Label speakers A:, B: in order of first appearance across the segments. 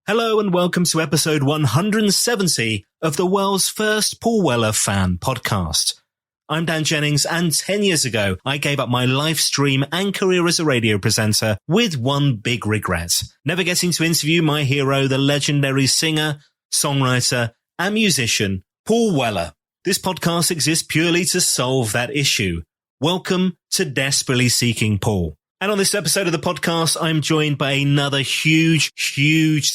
A: Hello and welcome to episode 170 of the world's first Paul Weller fan podcast. I'm Dan Jennings, and 10 years ago, I gave up my live stream and career as a radio presenter with one big regret: never getting to interview my hero, the legendary singer, songwriter, and musician, Paul Weller. This podcast exists purely to solve that issue. Welcome to Desperately Seeking Paul. And on this episode of the podcast, I'm joined by another huge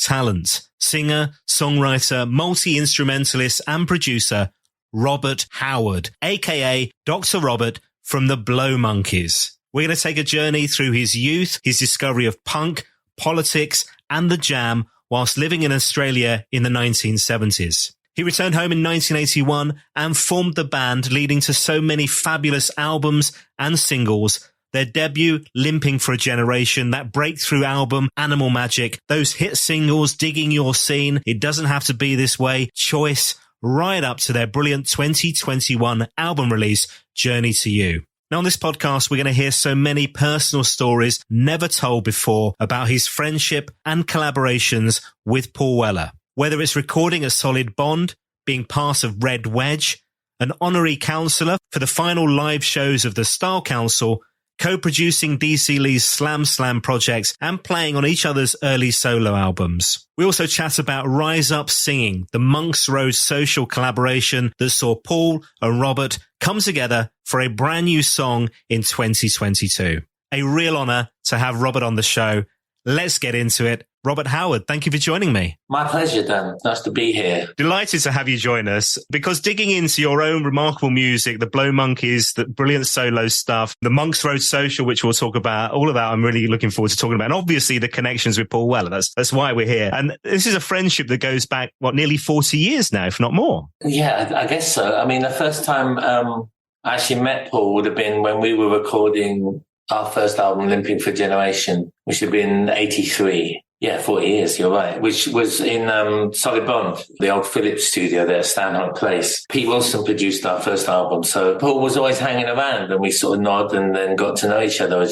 A: talent, singer, songwriter, multi-instrumentalist and producer, Robert Howard, aka Dr. Robert from the Blow Monkeys. We're going to take a journey through his youth, his discovery of punk, politics and the jam whilst living in Australia in the 1970s. He returned home in 1981 and formed the band, leading to so many fabulous albums and singles. Their debut, Limping for a Generation, that breakthrough album, Animal Magic, those hit singles, Digging Your Scene, It Doesn't Have to Be This Way, Choice, right up to their brilliant 2021 album release, Journey to You. Now on this podcast, we're going to hear so many personal stories never told before about his friendship and collaborations with Paul Weller. Whether it's recording a solid bond, being part of Red Wedge, an honorary councillor for the final live shows of the Style Council, co-producing Dee C's Slam projects and playing on each other's early solo albums. We also chat about Rise Up Singing, the Monks Road social collaboration that saw Paul and Robert come together for a brand new song in 2022. A real honour to have Robert on the show. Let's get into it. Robert Howard, thank you for joining me.
B: My pleasure, Dan. Nice to be here.
A: Delighted to have you join us, because digging into your own remarkable music, the Blow Monkeys, the brilliant solo stuff, the Monks Road Social, which we'll talk about, all of that I'm really looking forward to talking about. And obviously the connections with Paul Weller. That's why we're here. And this is a friendship that goes back, nearly 40 years now, if not more.
B: Yeah, I guess so. I mean, the first time I actually met Paul would have been when we were recording our first album, Limping for a Generation, which had been 83. Yeah, 40 years, you're right, which was in Solid Bond, the old Philips studio there, Stanhope Place. Pete Wilson produced our first album. So Paul was always hanging around, and we sort of nod and then got to know each other,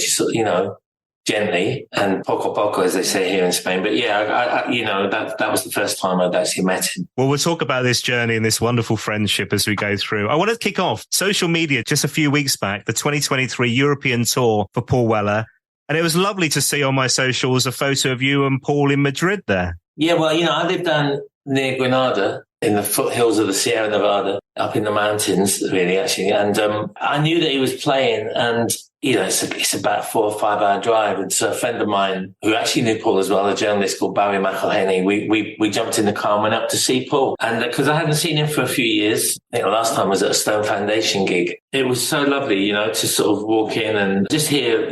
B: gently, and poco poco, as they say here in Spain. But yeah, that was the first time I'd actually met him.
A: Well, we'll talk about this journey and this wonderful friendship as we go through. I want to kick off social media just a few weeks back, the 2023 European tour for Paul Weller. And it was lovely to see on my socials a photo of you and Paul in Madrid there.
B: Yeah, well, I live down near Granada in the foothills of the Sierra Nevada, up in the mountains, really, actually. And I knew that he was playing, and, it's about a 4 or 5 hour drive. And so a friend of mine who actually knew Paul as well, a journalist called Barry McElhenney, we jumped in the car and went up to see Paul. And because I hadn't seen him for a few years, I think the last time was at a Stone Foundation gig. It was so lovely, to sort of walk in and just hear,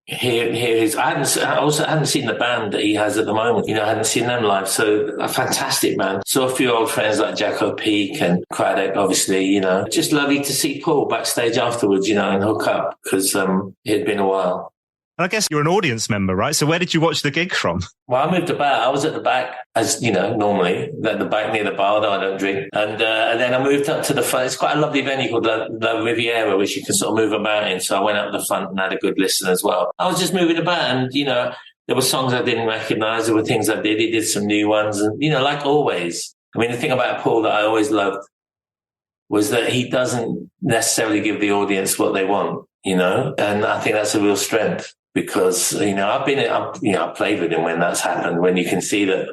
B: Here is. I also hadn't seen the band that he has at the moment. I hadn't seen them live. So a fantastic band. Saw a few old friends like Jacko Peak and Craddock, obviously. Just lovely to see Paul backstage afterwards. And hook up, because it had been a while.
A: And I guess you're an audience member, right? So where did you watch the gig from?
B: Well, I moved about. I was at the back, as normally, at the back near the bar, though I don't drink. And then I moved up to the front. It's quite a lovely venue called the Riviera, which you can sort of move about in. So I went up the front and had a good listen as well. I was just moving about, and, there were songs I didn't recognize. There were things I did. He did some new ones. And, like always. I mean, the thing about Paul that I always loved was that he doesn't necessarily give the audience what they want, and I think that's a real strength. Because, I've played with him when that's happened, when you can see that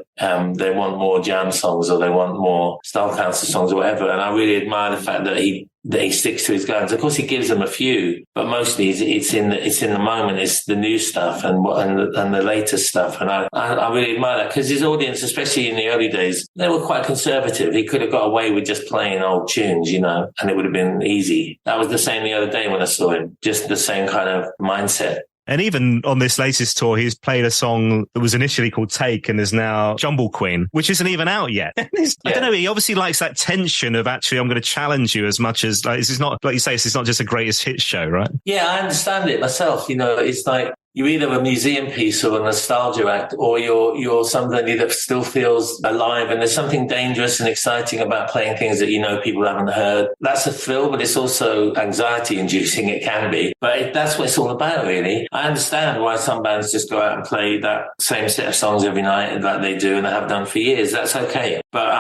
B: they want more jam songs or they want more Style Council songs or whatever. And I really admire the fact that he sticks to his guns. Of course, he gives them a few, but mostly it's in the moment. It's the new stuff and the latest stuff. And I really admire that, because his audience, especially in the early days, they were quite conservative. He could have got away with just playing old tunes, and it would have been easy. That was the same the other day when I saw him, just the same kind of mindset.
A: And even on this latest tour, he's played a song that was initially called Take and is now Jumble Queen, which isn't even out yet. I don't know. He obviously likes that tension of actually, I'm going to challenge you as much as, this is not, like you say, this is not just a greatest hits show, right?
B: Yeah, I understand it myself. It's like, you're either a museum piece or a nostalgia act, or you're somebody that still feels alive. And there's something dangerous and exciting about playing things that people haven't heard. That's a thrill, but it's also anxiety inducing. It can be, but that's what it's all about, really. I understand why some bands just go out and play that same set of songs every night that they do and they have done for years. That's okay. But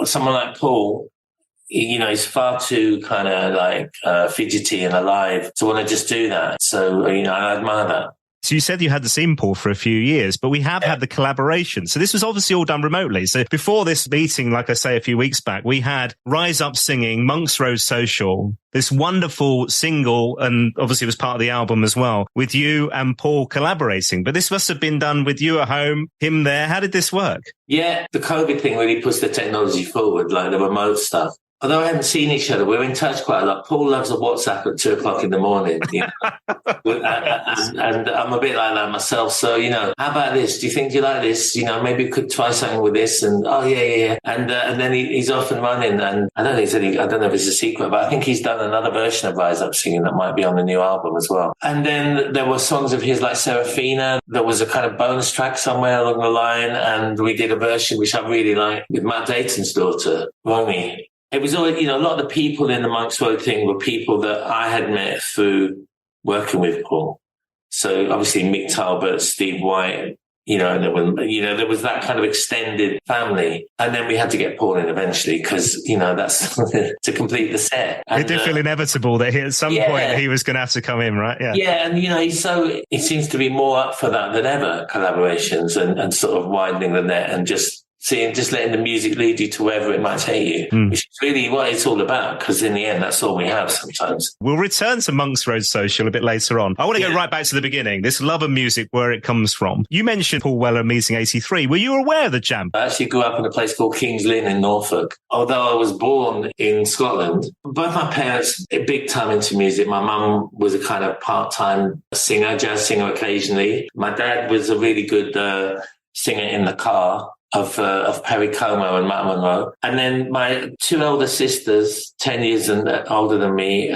B: someone like Paul, he's far too kind of like fidgety and alive to want to just do that. So, I admire that.
A: So you said you had the scene, Paul, for a few years, but we have had the collaboration. So this was obviously all done remotely. So before this meeting, like I say, a few weeks back, we had Rise Up Singing, Monks Road Social, this wonderful single, and obviously it was part of the album as well, with you and Paul collaborating. But this must have been done with you at home, him there. How did this work?
B: Yeah, the COVID thing really pushed the technology forward, like the remote stuff. Although I haven't seen each other, we're in touch quite a lot. Paul loves a WhatsApp at 2:00 in the morning. And I'm a bit like that myself. So, how about this? Do you think you like this? Maybe we could try something with this. And, yeah. And then he's off and running. And I don't know if it's a secret, but I think he's done another version of Rise Up Singing that might be on the new album as well. And then there were songs of his like Serafina. There was a kind of bonus track somewhere along the line. And we did a version, which I really liked, with Matt Dayton's daughter, Romy. It was all, a lot of the people in the Monks Road thing were people that I had met through working with Paul. So obviously Mick Talbot, Steve White, there was that kind of extended family. And then we had to get Paul in eventually because, that's to complete the set. And,
A: it did feel inevitable that at some point he was going to have to come in, right? Yeah.
B: Yeah. And, he seems to be more up for that than ever, collaborations and sort of widening the net and just letting the music lead you to wherever it might take you, which is really what it's all about, because in the end, that's all we have sometimes.
A: We'll return to Monks Road Social a bit later on. I want to go right back to the beginning, this love of music, where it comes from. You mentioned Paul Weller meeting 83. Were you aware of the jam?
B: I actually grew up in a place called King's Lynn in Norfolk. Although I was born in Scotland, both my parents are big time into music. My mum was a kind of part-time singer, jazz singer occasionally. My dad was a really good singer in the car of Perry Como and Matt Monro. And then my two elder sisters, 10 years older than me,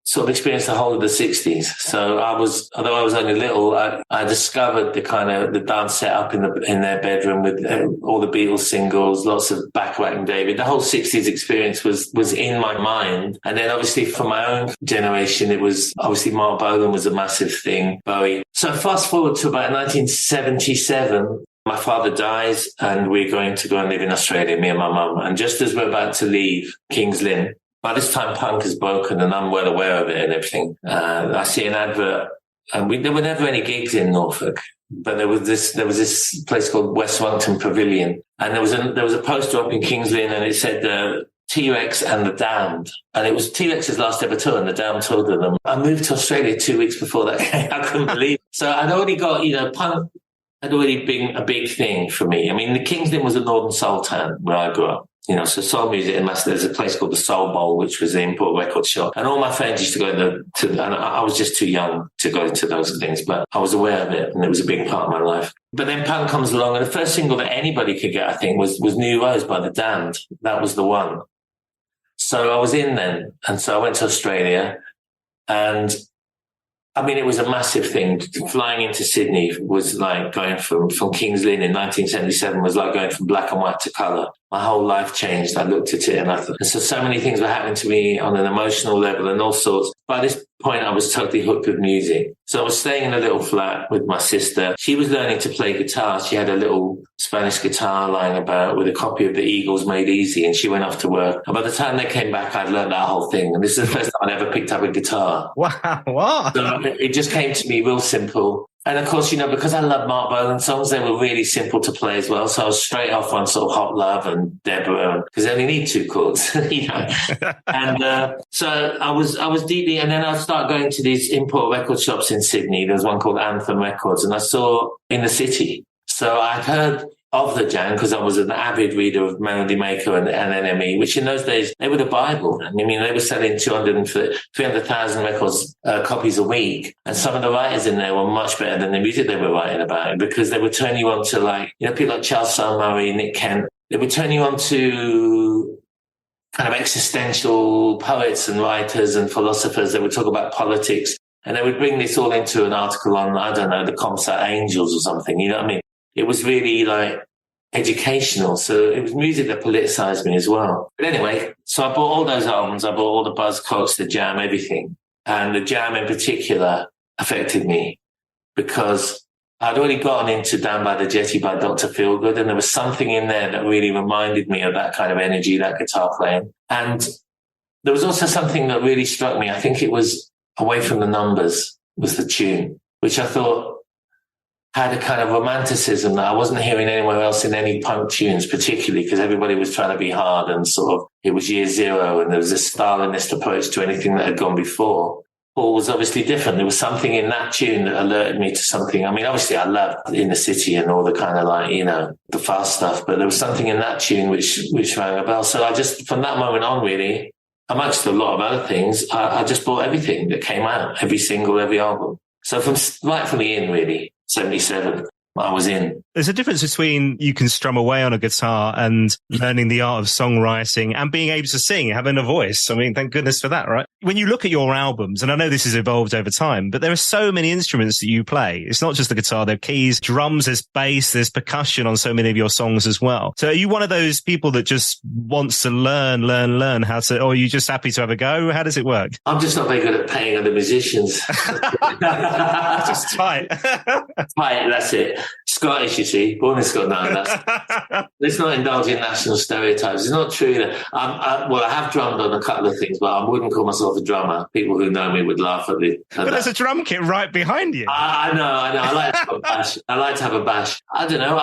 B: sort of experienced the whole of the 60s. So although I was only little, I discovered the dance set up in their bedroom with all the Beatles singles, lots of Bacharach and David. The whole 60s experience was in my mind. And then obviously for my own generation, it was obviously Mark Bolan was a massive thing, Bowie. So fast forward to about 1977, my father dies and we're going to go and live in Australia, me and my mum. And just as we're about to leave King's Lynn, by this time punk has broken and I'm well aware of it and everything. I see an advert, and there were never any gigs in Norfolk, but there was this place called West Monkton Pavilion. And there was a poster up in King's Lynn and it said, T-Rex and the Damned. And it was T-Rex's last ever tour and the Damned toured with them. I moved to Australia 2 weeks before that came. I couldn't believe it. So I'd already got, punk had already been a big thing for me. I mean, the King's Lynn was a northern soul town where I grew up. So soul music in Master, there's a place called the Soul Bowl, which was the import record shop. And all my friends used to go and I was just too young to go into those things, but I was aware of it and it was a big part of my life. But then punk comes along and the first single that anybody could get, I think, was New Rose by the Damned. That was the one. So I was in then. And so I went to Australia and I mean, it was a massive thing. Flying into Sydney was like going from King's Lynn in 1977 was like going from black and white to colour. My whole life changed. I looked at it and I thought, and so many things were happening to me on an emotional level and all sorts. By this point, I was totally hooked with music. So I was staying in a little flat with my sister. She was learning to play guitar. She had a little Spanish guitar lying about with a copy of the Eagles Made Easy, and she went off to work. And by the time they came back, I'd learned that whole thing. And this is the first time I'd ever picked up a guitar.
A: Wow, what?
B: So it just came to me real simple. And of course, because I love Mark Bolan songs, they were really simple to play as well. So I was straight off on sort of Hot Love and Deborah, because they only need two chords, And so I was deeply, and then I started going to these import record shops in Sydney. There was one called Anthem Records, and I saw In the City. So I'd heard of the Jam because I was an avid reader of Melody Maker and NME, which in those days, they were the Bible. I mean, they were selling 300,000 records, copies a week. And some of the writers in there were much better than the music they were writing about, because they would turn you on to people like Charles Sal Murray, Nick Kent. They would turn you on to kind of existential poets and writers and philosophers that would talk about politics. And they would bring this all into an article on, I don't know, the Comsat Angels or something, you know what I mean? It was really like educational. So it was music that politicized me as well. But anyway, so I bought all those albums. I bought all the Buzzcocks, the Jam, everything. And the Jam in particular affected me because I'd already gotten into Down by the Jetty by Dr. Feelgood, and there was something in there that really reminded me of that kind of energy, that guitar playing. And there was also something that really struck me. I think it was Away from the Numbers was the tune, which I thought had a kind of romanticism that I wasn't hearing anywhere else in any punk tunes, particularly because everybody was trying to be hard and sort of, it was year zero and there was a Stalinist approach to anything that had gone before. Paul was obviously different. There was something in that tune that alerted me to something. I mean, obviously I loved In the City and all the kind of like, you know, the fast stuff, but there was something in that tune which rang a bell. So I just, from that moment on, really, amongst a lot of other things, I just bought everything that came out, every single, every album. So right from the in, really, 77, I was in.
A: There's a difference between you can strum away on a guitar and learning the art of songwriting and being able to sing, having a voice. I mean, thank goodness for that, right? When you look at your albums, and I know this has evolved over time, but there are so many instruments that you play. It's not just the guitar, there are keys, drums, there's bass, there's percussion on so many of your songs as well. So are you one of those people that just wants to learn how to, or are you just happy to have a go? How does it work?
B: I'm just not very good at paying other musicians.
A: Just tight.
B: Tight, that's it. Scottish, you see, born in Scotland. Let's not indulge in national stereotypes. It's not true that I have drummed on a couple of things, but I wouldn't call myself a drummer. People who know me would laugh at me.
A: But there's a drum kit right behind you.
B: I know. I like to have a bash. I don't know.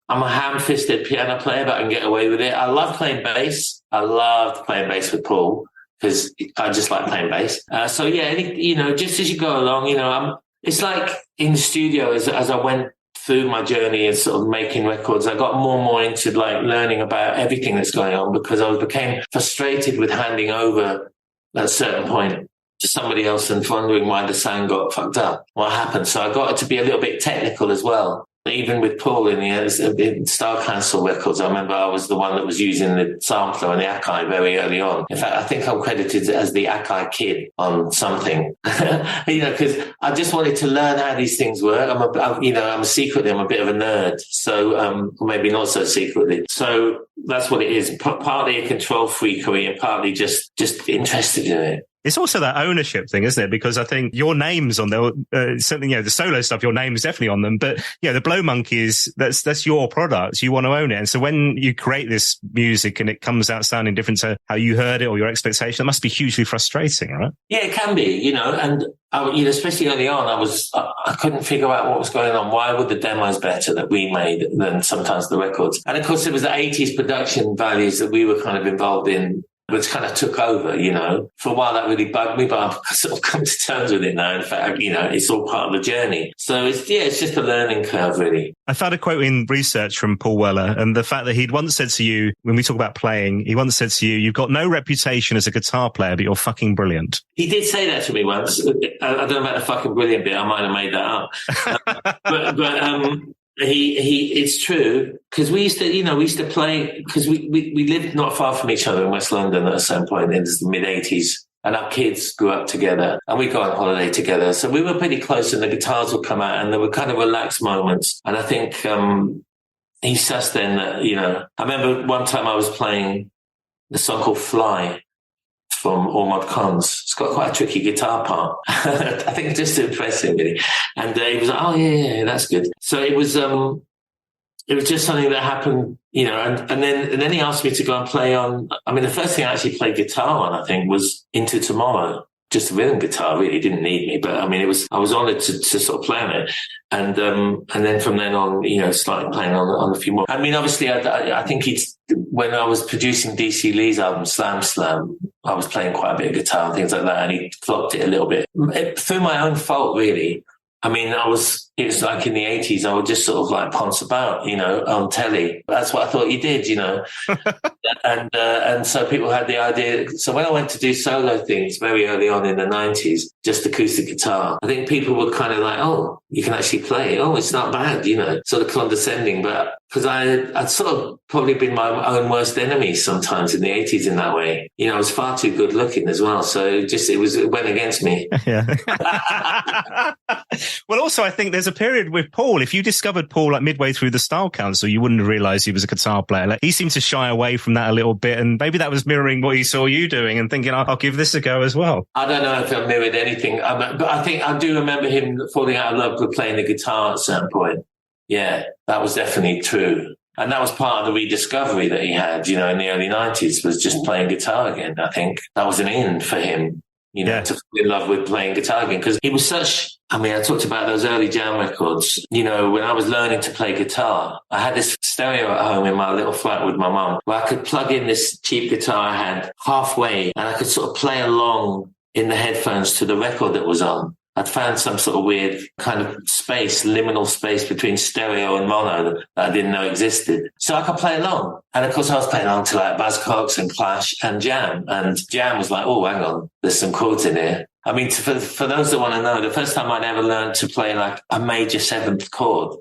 B: I'm a ham-fisted piano player, but I can get away with it. I love playing bass. I loved playing bass with Paul because I just like playing bass. So yeah, you know, just as you go along, you know, it's like in the studio as I went through my journey and sort of making records, I got more and more into like learning about everything that's going on because I became frustrated with handing over at a certain point to somebody else and wondering why the sound got fucked up, what happened. So I got to be a little bit technical as well. Even with Paul in Style Council records, I remember I was the one that was using the sampler and the Akai very early on. In fact, I think I'm credited as the Akai kid on something, you know, because I just wanted to learn how these things work. I'm secretly, I'm a bit of a nerd. So, maybe not so secretly. So that's what it is. Partly a control freakery and partly just interested in it.
A: It's also that ownership thing, isn't it? Because I think your name's on there, something, you know, the solo stuff, your name's definitely on them. But, yeah, the Blow Monkeys, that's your product. You want to own it. And so when you create this music and it comes out sounding different to how you heard it or your expectation, it must be hugely frustrating, right?
B: Yeah, it can be, you know, and, you know, especially early on, I couldn't figure out what was going on. Why were the demos better that we made than sometimes the records? And of course, it was the 80s production values that we were kind of involved in, which kind of took over, you know. For a while, that really bugged me, but I've sort of come to terms with it now. In fact, you know, it's all part of the journey. So it's just a learning curve, really.
A: I found a quote in research from Paul Weller, and the fact that he'd once said to you, when we talk about playing, he once said to you, "You've got no reputation as a guitar player, but you're fucking brilliant."
B: He did say that to me once. I don't know about the fucking brilliant bit. I might have made that up. but it's true because we used to play because we lived not far from each other in West London at a certain point in the mid 80s, and our kids grew up together and we'd go on holiday together. So we were pretty close and the guitars would come out and there were kind of relaxed moments. And I think, he sussed then that, you know, I remember one time I was playing the song called Fly from All Mod Cons. It's got quite a tricky guitar part. I think just to impress him, really. And he was like, "Oh yeah, that's good." So it was just something that happened, you know. And then he asked me to go and play on. I mean, the first thing I actually played guitar on, I think, was Into Tomorrow. Just a rhythm guitar, really didn't need me, but I mean, I was honoured to sort of play on it, and then from then on, you know, started playing on a few more. I mean, obviously, I think when I was producing Dee C Lee's album Slam Slam, I was playing quite a bit of guitar and things like that, and he flopped it a little bit through my own fault, really. I mean, it was like in the 80s, I would just sort of like ponce about, you know, on telly. That's what I thought you did, you know. And so people had the idea. So when I went to do solo things very early on in the 90s, just acoustic guitar, I think people were kind of like, "Oh, you can actually play. Oh, it's not bad," you know, sort of condescending. But because I'd sort of probably been my own worst enemy sometimes in the 80s in that way. You know, I was far too good looking as well. So it went against me.
A: Yeah. Well, also, I think there's a period with Paul. If you discovered Paul like midway through the Style Council, you wouldn't have realised he was a guitar player. Like, he seemed to shy away from that a little bit. And maybe that was mirroring what he saw you doing and thinking, I'll give this a go as well.
B: I don't know if I mirrored anything, but I think I do remember him falling out of love with playing the guitar at a certain point. Yeah, that was definitely true. And that was part of the rediscovery that he had, you know, in the early 90s, was just playing guitar again. I think that was an in for him, you know, to fall in love with playing guitar again. Because he was such, I mean, I talked about those early jam records. You know, when I was learning to play guitar, I had this stereo at home in my little flat with my mum, where I could plug in this cheap guitar I had halfway, and I could sort of play along in the headphones to the record that was on. I'd found some sort of weird kind of space, liminal space between stereo and mono that I didn't know existed. So I could play along. And of course I was playing along to like Buzzcocks and Clash and Jam. And Jam was like, oh, hang on, there's some chords in here. I mean, for those that want to know, the first time I'd ever learned to play like a major seventh chord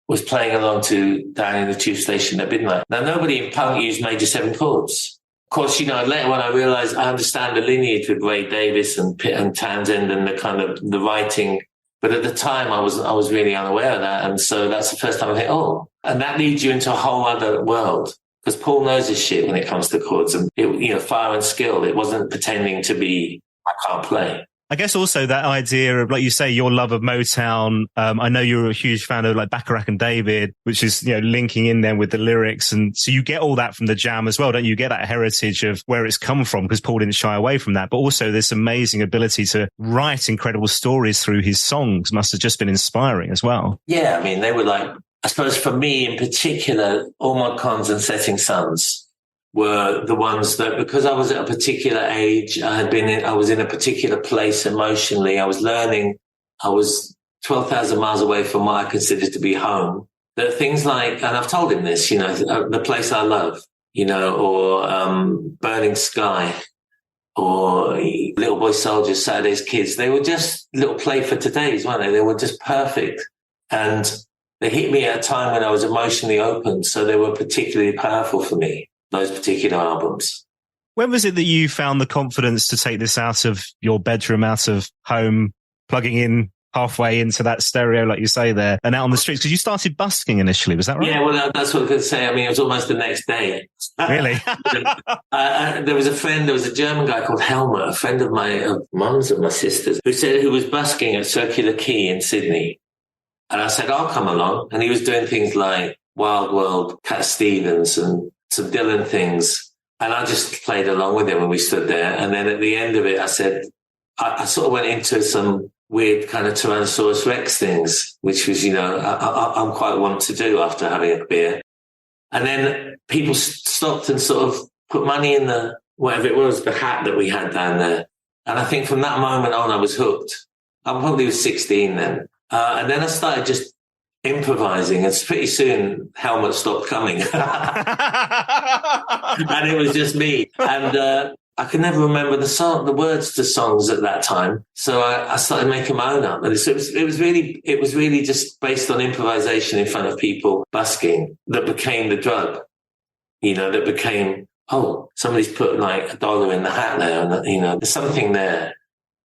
B: was playing along to Down in the Tube Station at Midnight. Now, nobody in punk used major seven chords. Of course, you know, later when I realized I understand the lineage with Ray Davis and Pitt and Townsend and the kind of the writing. But at the time, I was really unaware of that. And so that's the first time I think, oh, and that leads you into a whole other world. Because Paul knows his shit when it comes to chords and, you know, fire and skill. It wasn't pretending to be, I can't play.
A: I guess also that idea of, like you say, your love of Motown. I know you're a huge fan of like Bacharach and David, which is, you know, linking in there with the lyrics. And so you get all that from the Jam as well, don't you? Get that heritage of where it's come from, because Paul didn't shy away from that. But also this amazing ability to write incredible stories through his songs must have just been inspiring as well.
B: Yeah, I mean, they were like, I suppose for me in particular, All Mod Cons and Setting Suns were the ones that, because I was at a particular age, I was in a particular place emotionally. I was learning. I was 12,000 miles away from what I considered to be home. There are things like, and I've told him this, you know, The Place I Love, you know, or Burning Sky, or Little Boy Soldiers, Saturday's Kids. They were just little play for today's, weren't they? They were just perfect. And they hit me at a time when I was emotionally open. So they were particularly powerful for me, those particular albums.
A: When was it that you found the confidence to take this out of your bedroom, out of home, plugging in halfway into that stereo, like you say there, and out on the streets? Because you started busking initially, was that right?
B: Yeah, well, that's what I was going to say. I mean, it was almost the next day.
A: Really?
B: There was a German guy called Helmer, a friend of my mum's and my sister's, who was busking at Circular Quay in Sydney. And I said, I'll come along. And he was doing things like Wild World, Cat Stevens, and some Dylan things. And I just played along with him when we stood there. And then at the end of it, I said, I sort of went into some weird kind of Tyrannosaurus Rex things, which was, you know, I'm quite want to do after having a beer. And then people stopped and sort of put money in the, whatever it was, the hat that we had down there. And I think from that moment on, I was hooked. I probably was 16 then. And then I started just improvising, and pretty soon Helmut stopped coming. And it was just me. And I could never remember the words to songs at that time. So I started making my own up. And it was really just based on improvisation in front of people, busking, that became the drug. You know, that became, oh, somebody's put like $1 in the hat there, and you know, there's something there.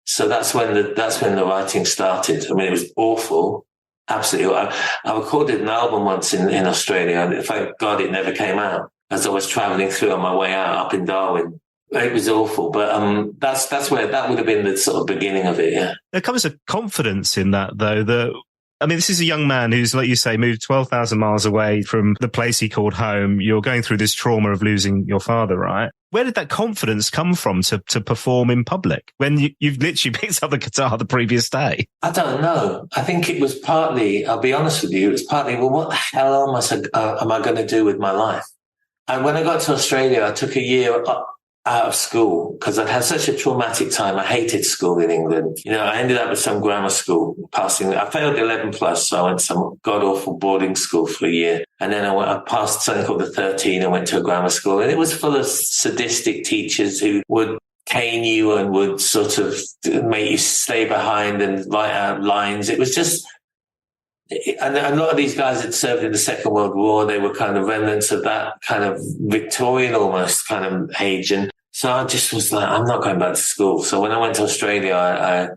B: So that's when the writing started. I mean, it was awful. Absolutely. I recorded an album once in Australia, and thank God it never came out, as I was traveling through on my way out up in Darwin. It was awful, but that's where that would have been the sort of beginning of it, yeah.
A: There comes a confidence in that, though, I mean, this is a young man who's, like you say, moved 12,000 miles away from the place he called home. You're going through this trauma of losing your father, right? Where did that confidence come from to perform in public when you've literally picked up the guitar the previous day?
B: I don't know. I think it was partly, I'll be honest with you, it was partly, well, what the hell am I going to do with my life? And when I got to Australia, I took a year out of school because I'd had such a traumatic time. I hated school in England. You know, I ended up at some grammar school I failed 11 plus, so I went to some god-awful boarding school for a year. And then I passed something called the 13 and went to a grammar school. And it was full of sadistic teachers who would cane you and would sort of make you stay behind and write out lines. It was just And a lot of these guys had served in the Second World War. They were kind of remnants of that kind of Victorian almost kind of age. And so I just was like, I'm not going back to school. So when I went to Australia,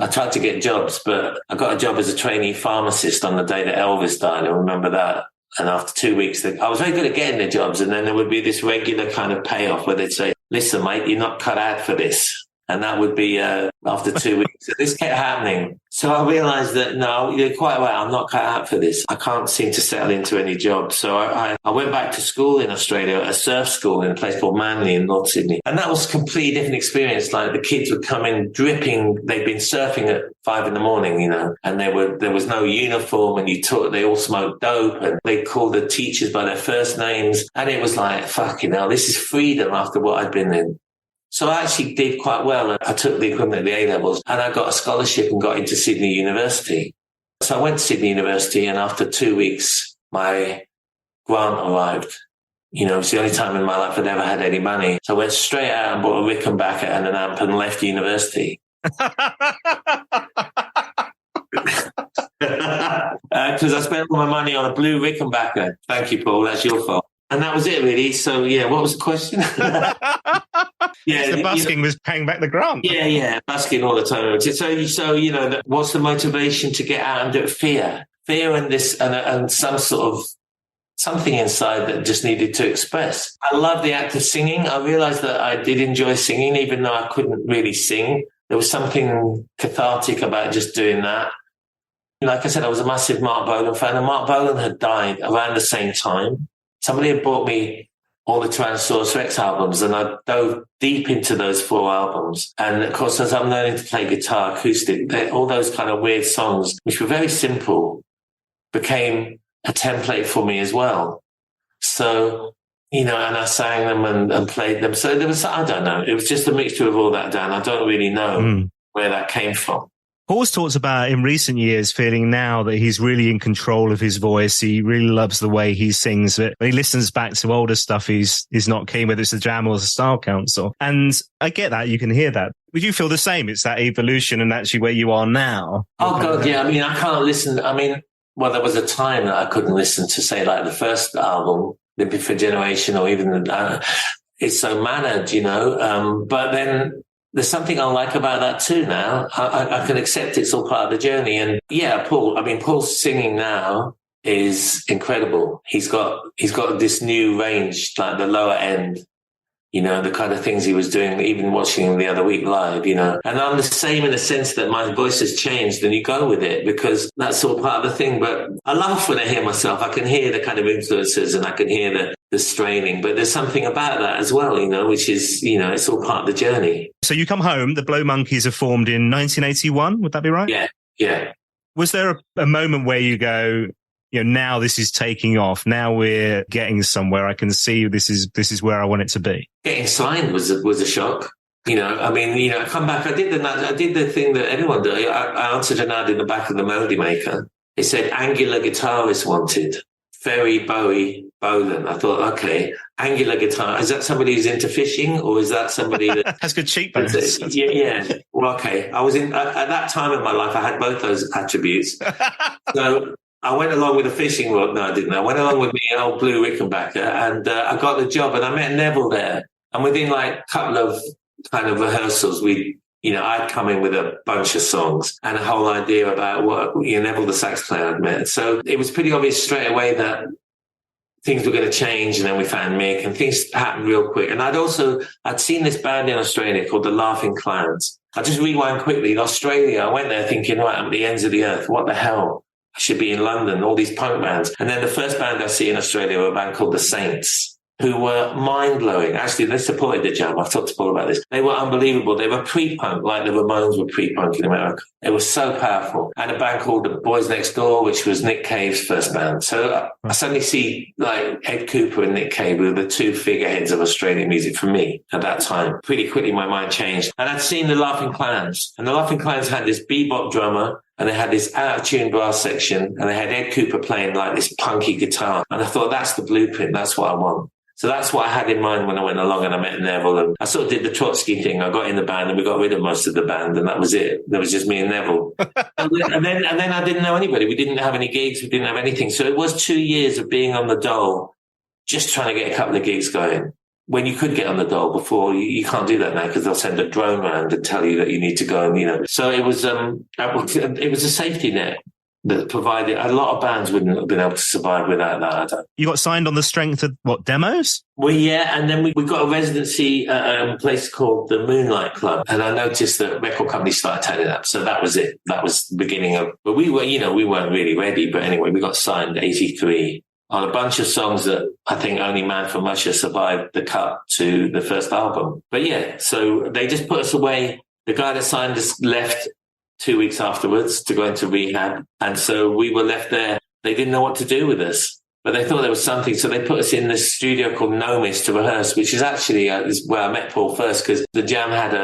B: I tried to get jobs, but I got a job as a trainee pharmacist on the day that Elvis died. I remember that. And after 2 weeks, I was very good at getting the jobs. And then there would be this regular kind of payoff where they'd say, listen, mate, you're not cut out for this. And that would be after 2 weeks. So this kept happening. So I realized that, no, you're quite right. I'm not cut out for this. I can't seem to settle into any job. So I went back to school in Australia, a surf school in a place called Manly in North Sydney. And that was a completely different experience. Like the kids would come in dripping. They'd been surfing at 5 a.m, you know, and there was no uniform, and they all smoked dope, and they called the teachers by their first names. And it was like, fucking hell, this is freedom after what I'd been in. So I actually did quite well. I took the equivalent of the A-levels, and I got a scholarship and got into Sydney University. So I went to Sydney University, and after 2 weeks, my grant arrived. You know, it's the only time in my life I'd ever had any money. So I went straight out and bought a Rickenbacker and an amp and left university. Because I spent all my money on a blue Rickenbacker. Thank you, Paul. That's your fault. And that was it, really. So, yeah, what was the question?
C: The busking was paying back the grant.
B: Yeah, busking all the time. So you know, what's the motivation to get out and do it? Fear and this, and some sort of something inside that just needed to express. I love the act of singing. I realized that I did enjoy singing, even though I couldn't really sing. There was something cathartic about just doing that. Like I said, I was a massive Mark Bolan fan, and Mark Bolan had died around the same time. Somebody had bought me all the Tyrannosaurus Rex albums, and I dove deep into those 4 albums. And of course, as I'm learning to play guitar acoustic, all those kind of weird songs, which were very simple, became a template for me as well. So, you know, and I sang them and played them. So there was, I don't know, it was just a mixture of all that, Dan. I don't really know where that came from.
C: Paul's talked about in recent years feeling now that he's really in control of his voice. He really loves the way he sings. But when he listens back to older stuff, he's not keen, whether it's the Jam or the Style Council. And I get that. You can hear that. Would you feel the same? It's that evolution and actually where you are now.
B: Oh, God, yeah. I mean, I can't listen. I mean, well, there was a time that I couldn't listen to, say, like the first album, Limping for Generation, or even it's so mannered, you know. But then there's something I like about that too now. I can accept it's all part of the journey. And yeah, Paul's singing now is incredible. He's got this new range, like the lower end, you know, the kind of things he was doing, even watching him the other week live, you know. And I'm the same in the sense that my voice has changed, and you go with it because that's all part of the thing. But I laugh when I hear myself. I can hear the kind of influences, and I can hear the straining, but there's something about that as well, you know, which is, you know, it's all part of the journey.
C: So you come home, the Blow Monkeys are formed in 1981, would that be right?
B: Yeah.
C: Was there a moment where you go, you know, now this is taking off, now we're getting somewhere, I can see this is where I want it to be? Getting
B: signed was a shock. You know, I mean, you know, I come back, I did the thing that everyone did. I answered an ad in the back of the Melody Maker. It said, angular guitarist wanted. Very Bowie Bolan. I thought, okay, angular guitar. Is that somebody who's into fishing, or is that somebody that
C: has good cheekbones?
B: Yeah. Well, okay. I was at that time in my life, I had both those attributes. So I went along with the fishing rod. No, I didn't. I went along with the old blue Rickenbacker, and I got the job, and I met Neville there. And within like a couple of kind of rehearsals, I'd come in with a bunch of songs and a whole idea about what, Neville, the sax player, I'd met. So it was pretty obvious straight away that things were going to change. And then we found Mick, and things happened real quick. And I'd seen this band in Australia called the Laughing Clowns. I just rewind quickly. In Australia, I went there thinking, right, I'm at the ends of the earth. What the hell? I should be in London, all these punk bands. And then the first band I see in Australia were a band called The Saints, who were mind-blowing. Actually, they supported the Jam. I've talked to Paul about this. They were unbelievable. They were pre-punk, like the Ramones were pre-punk in America. They were so powerful. And a band called The Boys Next Door, which was Nick Cave's first band. So I suddenly see like Ed Cooper and Nick Cave were the two figureheads of Australian music for me at that time. Pretty quickly, my mind changed. And I'd seen the Laughing Clowns. And the Laughing Clowns had this bebop drummer, and they had this out-of-tune brass section, and they had Ed Cooper playing like this punky guitar. And I thought, that's the blueprint. That's what I want. So that's what I had in mind when I went along and I met Neville. And I sort of did the Trotsky thing. I got in the band and we got rid of most of the band, and that was it. There was just me and Neville. and then I didn't know anybody. We didn't have any gigs. We didn't have anything. So it was 2 years of being on the dole, just trying to get a couple of gigs going. When you could get on the dole before, you can't do that now because they'll send a drone around and tell you that you need to go. And, so it was a safety net that provided. A lot of bands wouldn't have been able to survive without that.
C: You got signed on the strength of what, demos?
B: Well, yeah, and then we got a residency at a place called the Moonlight Club, and I noticed that record companies started turning up. So that was it. That was the beginning of. But we weren't really ready. But anyway, we got signed 83 on a bunch of songs that I think only Man from Russia survived the cut to the first album. But yeah, so they just put us away. The guy that signed us left 2 weeks afterwards to go into rehab. And so we were left there. They didn't know what to do with us, but they thought there was something. So they put us in this studio called Nomis to rehearse, which is actually is where I met Paul first, because the Jam had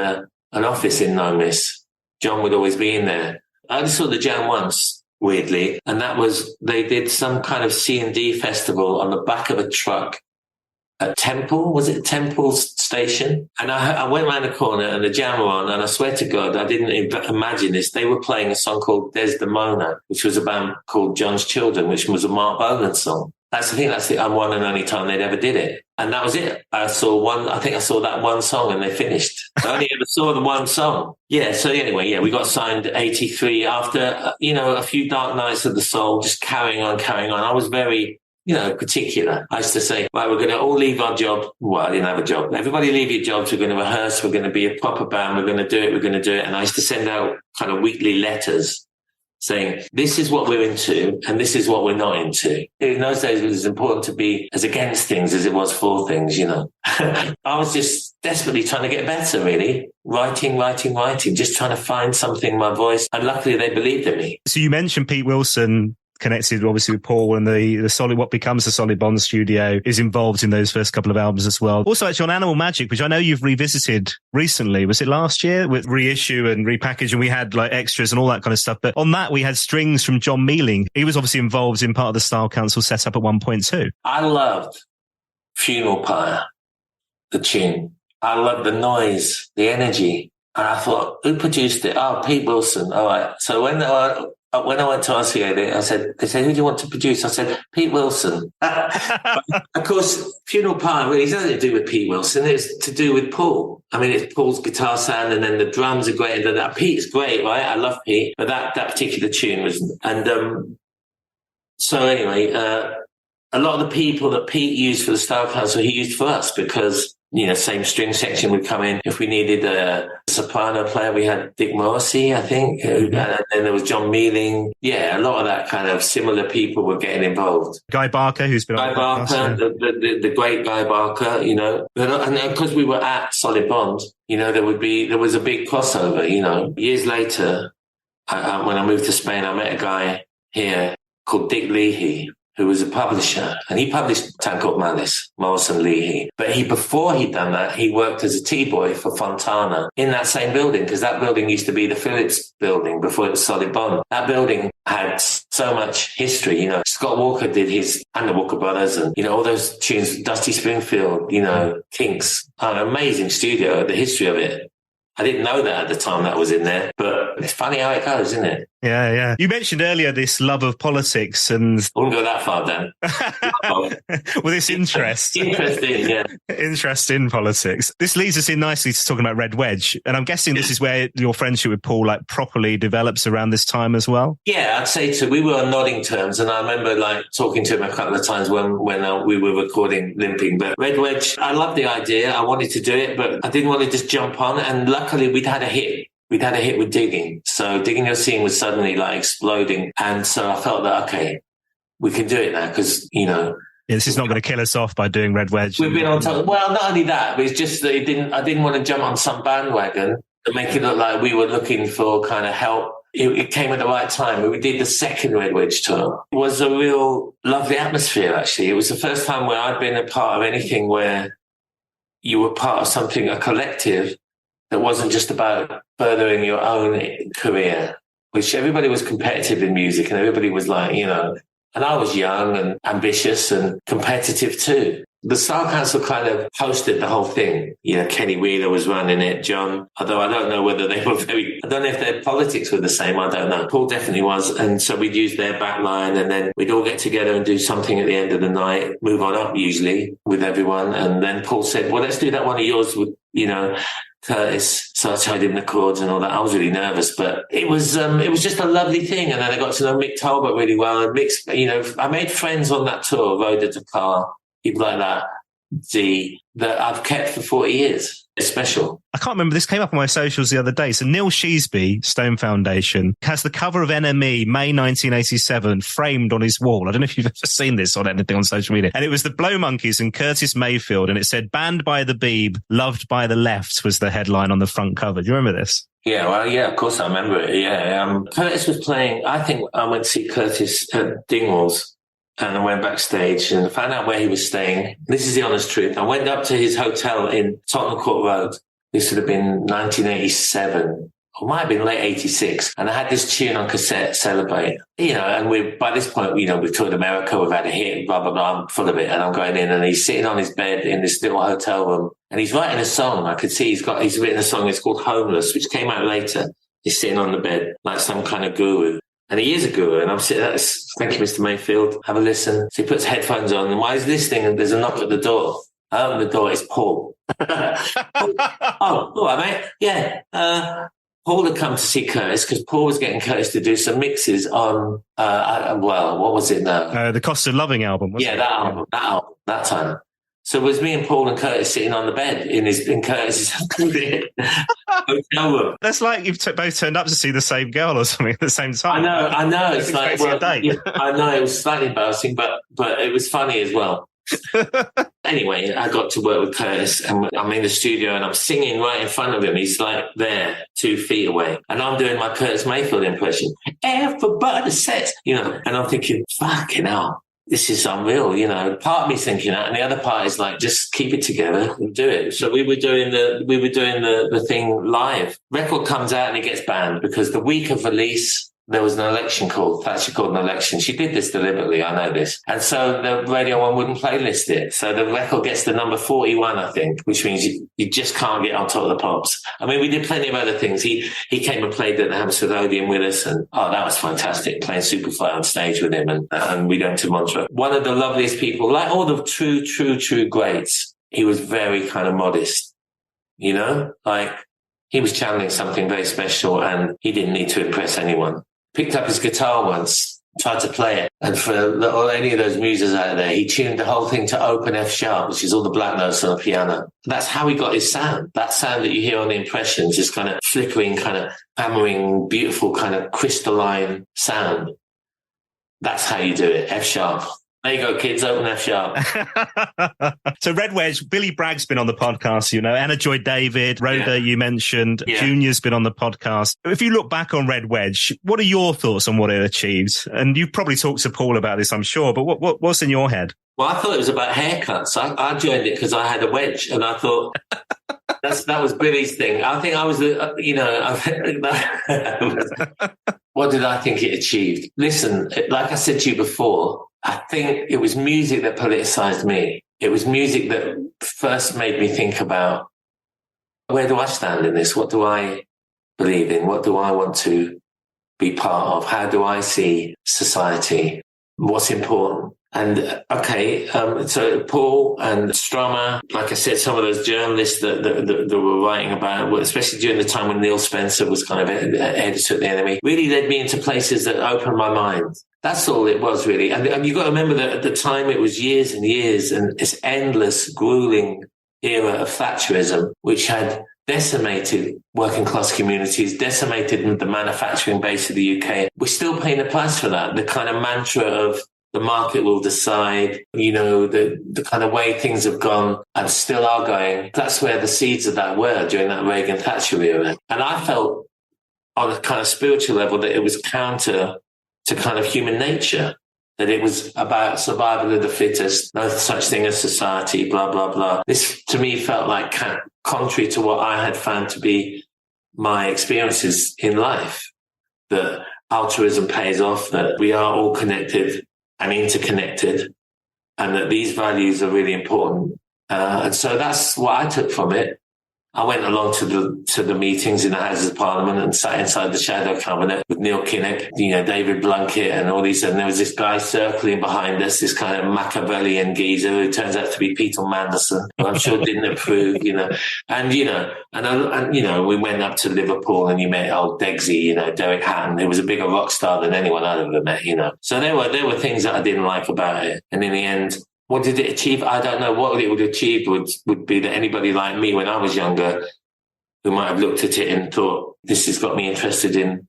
B: an office in Nomis. John would always be in there. I only saw the Jam once, weirdly, and that was, they did some kind of C&D festival on the back of a truck at Temple. Was it Temple Station? And I went around the corner and the Jam were on, and I swear to God, I didn't imagine this. They were playing a song called Desdemona, which was a band called John's Children, which was a Mark Bolan song. That's the one and only time they'd ever did it. And that was it. I think I saw that one song and they finished. I only ever saw the one song. Yeah. So anyway, yeah, we got signed 83 after, a few dark nights of the soul, just carrying on. I was very, particular. I used to say, right, we're going to all leave our job. Well, I didn't have a job. Everybody leave your jobs. We're going to rehearse. We're going to be a proper band. We're going to do it. And I used to send out kind of weekly letters saying, this is what we're into and this is what we're not into. In those days, it was important to be as against things as it was for things, I was just desperately trying to get better, really. Writing, just trying to find something in my voice. And luckily, they believed in me.
C: So you mentioned Pete Wilson, connected obviously with Paul, and the Solid, what becomes the Solid Bond studio, is involved in those first couple of albums as well. Also actually on Animal Magic, which I know you've revisited recently. Was it last year? With reissue and repackage, and we had like extras and all that kind of stuff. But on that, we had strings from John Mealing. He was obviously involved in part of the Style Council setup at one point too.
B: I loved Funeral Pyre, the tune. I loved the noise, the energy. And I thought, who produced it? Oh, Pete Wilson. All right. So when I went to RCA, they said, who do you want to produce? I said, Pete Wilson. Of course, Funeral Pyre really has nothing to do with Pete Wilson. It's to do with Paul. I mean, it's Paul's guitar sound, and then the drums are great. And Pete's great, right? I love Pete. But that particular tune was... And so anyway, a lot of the people that Pete used for the Style Council, he used for us because... same string section would come in. If we needed a soprano player, we had Dick Morrissey, I think. And then there was John Mealing. Yeah, a lot of that kind of similar people were getting involved.
C: Guy Barker, who's been on
B: Guy Barker, the great Guy Barker, And because we were at Solid Bond, there was a big crossover, Years later, when I moved to Spain, I met a guy here called Dick Leahy, who was a publisher, and he published a time called Malice, Morrison Leahy. But before he'd done that, he worked as a T-boy for Fontana in that same building, because that building used to be the Phillips building before it was Solid Bond. That building had so much history, Scott Walker did and the Walker Brothers, and, all those tunes, Dusty Springfield, Kinks, an amazing studio, the history of it. I didn't know that at the time that was in there, but it's funny how it goes, isn't it?
C: Yeah. You mentioned earlier this love of politics and...
B: I wouldn't go that far, Dan.
C: Well, this interest.
B: Interesting, yeah.
C: Interest in politics. This leads us in nicely to talking about Red Wedge. And I'm guessing this is where your friendship with Paul properly develops around this time as well?
B: Yeah, I'd say so. We were on nodding terms, and I remember talking to him a couple of times when we were recording Limping. But Red Wedge, I loved the idea. I wanted to do it, but I didn't want to just jump on. And luckily, we'd had a hit. We'd had a hit with Digging. So Digging Your Scene was suddenly exploding. And so I felt that, okay, we can do it now because,
C: Yeah, this is not going to kill us off by doing Red Wedge.
B: We've been on top. Well, not only that, but it's just that I didn't want to jump on some bandwagon to make it look like we were looking for kind of help. It came at the right time. We did the second Red Wedge tour. It was a real lovely atmosphere, actually. It was the first time where I'd been a part of anything where you were part of something, a collective, that wasn't just about furthering your own career, which everybody was competitive in music and everybody was and I was young and ambitious and competitive too. The Style Council kind of hosted the whole thing. Kenny Wheeler was running it, John, although I don't know whether they were I don't know if their politics were the same, I don't know. Paul definitely was, and so we'd use their back line, and then we'd all get together and do something at the end of the night, move on up usually with everyone, and then Paul said, well, let's do that one of yours with, Curtis. So I tried him the chords and all that. I was really nervous, but it was just a lovely thing. And then I got to know Mick Talbot really well. And Mick's, I made friends on that tour, Rhoda Dakar, people like that, Dee, that I've kept for 40 years. It's special.
C: I can't remember. This came up on my socials the other day. So Neil Sheasby, Stone Foundation, has the cover of NME, May 1987, framed on his wall. I don't know if you've ever seen this on anything on social media. And it was the Blow Monkeys and Curtis Mayfield. And it said, banned by the Beeb, loved by the left was the headline on the front cover. Do you remember this?
B: Yeah, well, yeah, of course I remember it. Yeah. Curtis was playing, I think I went to see Curtis at Dingwall's. And I went backstage and found out where he was staying. This is the honest truth. I went up to his hotel in Tottenham Court Road. This would have been 1987, or might have been late 86. And I had this tune on cassette, Celebrate. And by this point, we've toured America, we've had a hit, blah, blah, blah. I'm full of it. And I'm going in and he's sitting on his bed in this little hotel room. And he's writing a song. I could see he's written a song. It's called Homeless, which came out later. He's sitting on the bed like some kind of guru. And he is a guru, and I'm sitting there, thank you, Mr. Mayfield, have a listen. So he puts headphones on, and while he's listening, and there's a knock at the door. I open the door, it's Paul. Oh, all right, mate. Yeah. Paul had come to see Curtis, because Paul was getting Curtis to do some mixes on, what was it now?
C: The Cost of Loving album, wasn't it?
B: That album, that time. So it was me and Paul and Curtis sitting on the bed in Curtis's hotel room.
C: That's like you've both turned up to see the same girl or something at the same time.
B: I know. It's like,
C: a date.
B: I know it was slightly embarrassing, but it was funny as well. Anyway, I got to work with Curtis, and I'm in the studio and I'm singing right in front of him. He's like there, 2 feet away, and I'm doing my Curtis Mayfield impression. Everybody says, and I'm thinking, fucking hell. This is unreal, Part of me's thinking that, and the other part is like, just keep it together and do it. So we were doing the thing live. Record comes out and it gets banned because the week of release, there was an election called. Thatcher called an election. She did this deliberately, I know this. And so the Radio 1 wouldn't playlist it. So the record gets to number 41, I think, which means you just can't get on top of the pops. I mean, we did plenty of other things. He came and played at the Hammersmith Odeon with us, and that was fantastic, playing Superfly on stage with him, and we went to Montreux. One of the loveliest people, like all the true greats, he was very kind of modest, like he was channeling something very special, and he didn't need to impress anyone. Picked up his guitar once, tried to play it, and for any of those muses out there, he tuned the whole thing to open F sharp, which is all the black notes on the piano. That's how he got his sound. That sound that you hear on the impressions, this kind of flickering, kind of hammering, beautiful, kind of crystalline sound. That's how you do it, F sharp. There you go, kids, open F sharp.
C: So Red Wedge, Billy Bragg's been on the podcast, Anna Joy David, Rhoda, you mentioned, Junior's been on the podcast. If you look back on Red Wedge, what are your thoughts on what it achieved? And you've probably talked to Paul about this, I'm sure, but what's in your head?
B: Well, I thought it was about haircuts. I joined it because I had a wedge, and I thought that was Billy's thing. I think I was what did I think it achieved? Listen, like I said to you before, I think it was music that politicized me. It was music that first made me think about, where do I stand in this? What do I believe in? What do I want to be part of? How do I see society? What's important? And so Paul and Strummer, like I said, some of those journalists that were writing about, especially during the time when Neil Spencer was kind of editor at the NME, really led me into places that opened my mind. That's all it was, really. And you've got to remember that at the time it was years and years, and this endless, grueling era of Thatcherism, which had decimated working class communities, decimated the manufacturing base of the UK. We're still paying the price for that. The kind of mantra of the market will decide, the kind of way things have gone and still are going. That's where the seeds of that were during that Reagan-Thatcher era. And I felt on a kind of spiritual level that it was counter to kind of human nature, that it was about survival of the fittest, no such thing as society, blah, blah, blah. This, to me, felt like contrary to what I had found to be my experiences in life, that altruism pays off, that we are all connected and interconnected, and that these values are really important. And so that's what I took from it. I went along to the meetings in the Houses of Parliament and sat inside the shadow cabinet with Neil Kinnock, David Blunkett and all these. And there was this guy circling behind us, this kind of Machiavellian geezer who turns out to be Peter Mandelson, who I'm sure didn't approve, And we went up to Liverpool and you met old Degsy, Derek Hatton, who was a bigger rock star than anyone I'd ever met, So there were things that I didn't like about it. And in the end, what did it achieve? I don't know. What it would achieve would be that anybody like me when I was younger who might have looked at it and thought, this has got me interested in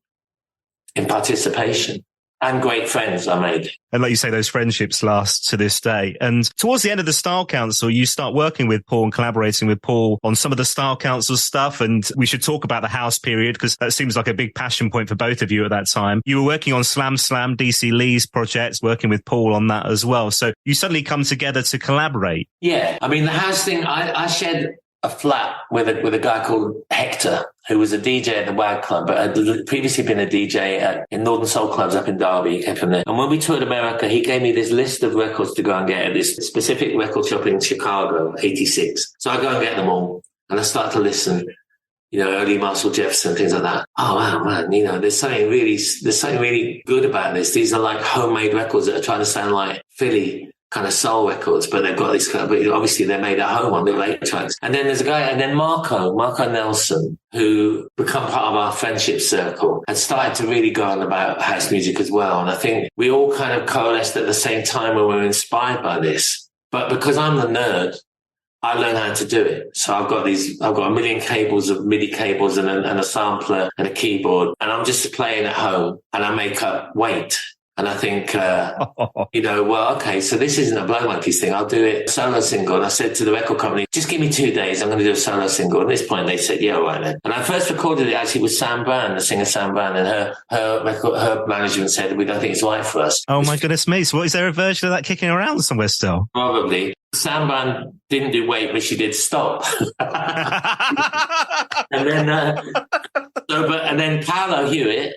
B: participation. And great friends I made.
C: And like you say, those friendships last to this day. And towards the end of the Style Council, you start working with Paul and collaborating with Paul on some of the Style Council stuff. And we should talk about the house period because that seems like a big passion point for both of you at that time. You were working on Slam Slam, Dee C Lee's projects, working with Paul on that as well. So you suddenly come together to collaborate.
B: Yeah. I mean, the house thing, I shared a flat with a guy called Hector, who was a DJ at the WAG Club, but had previously been a DJ in Northern Soul Clubs up in Derby. He came from there. And when we toured America, he gave me this list of records to go and get at this specific record shop in Chicago, 86. So I go and get them all, and I start to listen, early Marshall Jefferson, things like that. Oh, wow, man, there's something really good about this. These are like homemade records that are trying to sound like Philly kind of soul records, but they've got this kind of, obviously they're made at home on little 8 tracks. And then there's a guy, and then Marco Nelson, who become part of our friendship circle, had started to really go on about house music as well. And I think we all kind of coalesced at the same time when we were inspired by this. But because I'm the nerd, I learned how to do it. So I've got a million cables of MIDI cables and a sampler and a keyboard, and I'm just playing at home and I make up weight. And I think, okay, so this isn't a Blow Monkeys thing. I'll do it solo single. And I said to the record company, just give me 2 days. I'm going to do a solo single. At this point, they said, yeah, all right then. And I first recorded it actually with Sam Brown, the singer Sam Brown, and her management said, we don't think it's right for us.
C: Oh my goodness me. So what, is there a version of that kicking around somewhere still?
B: Probably. Sam Brown didn't do Wait, but she did Stop. and then Paolo Hewitt,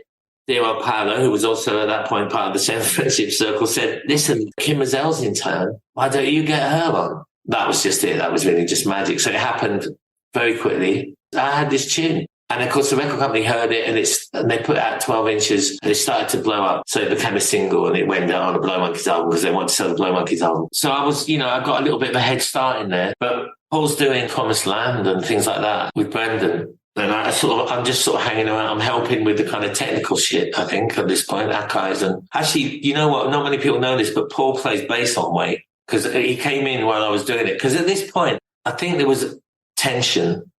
B: dear old Paolo, who was also at that point part of the same friendship circle, said, listen, Kim Mazel's in town. Why don't you get her on? That was just it. That was really just magic. So it happened very quickly. I had this tune. And of course, the record company heard it and they put out 12 inches and it started to blow up. So it became a single and it went down on the Blow Monkeys album because they wanted to sell the Blow Monkeys album. So I was, I got a little bit of a head start in there. But Paul's doing Promised Land and things like that with Brendan. And I'm just sort of hanging around. I'm helping with the kind of technical shit, I think, at this point, archives. And actually, you know what? Not many people know this, but Paul plays bass on Wait because he came in while I was doing it. Because at this point, I think there was tension.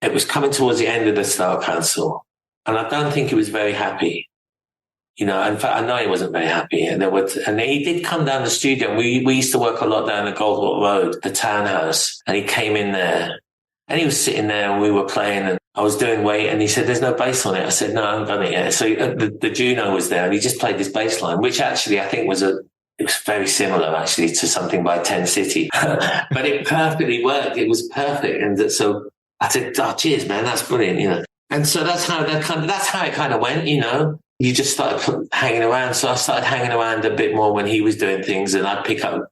B: It was coming towards the end of the Style Council. And I don't think he was very happy. In fact, I know he wasn't very happy. And he did come down the studio. And we used to work a lot down the Goldwater Road, the townhouse. And he came in there. And he was sitting there and we were playing and I was doing Wait and he said, there's no bass on it. I said, no, I haven't done it yet. So the Juno was there and he just played this bass line, which actually I think was very similar actually to something by 10 City. But it perfectly worked. It was perfect. And so I said, oh, cheers, man. That's brilliant, And so that's how it kind of went, You just started hanging around. So I started hanging around a bit more when he was doing things and I'd pick up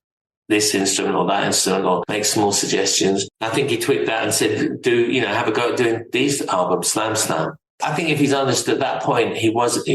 B: this instrument or that instrument or make small suggestions. I think he tweaked that and said, have a go at doing these albums, Slam Slam. I think if he's honest at that point, he wasn't,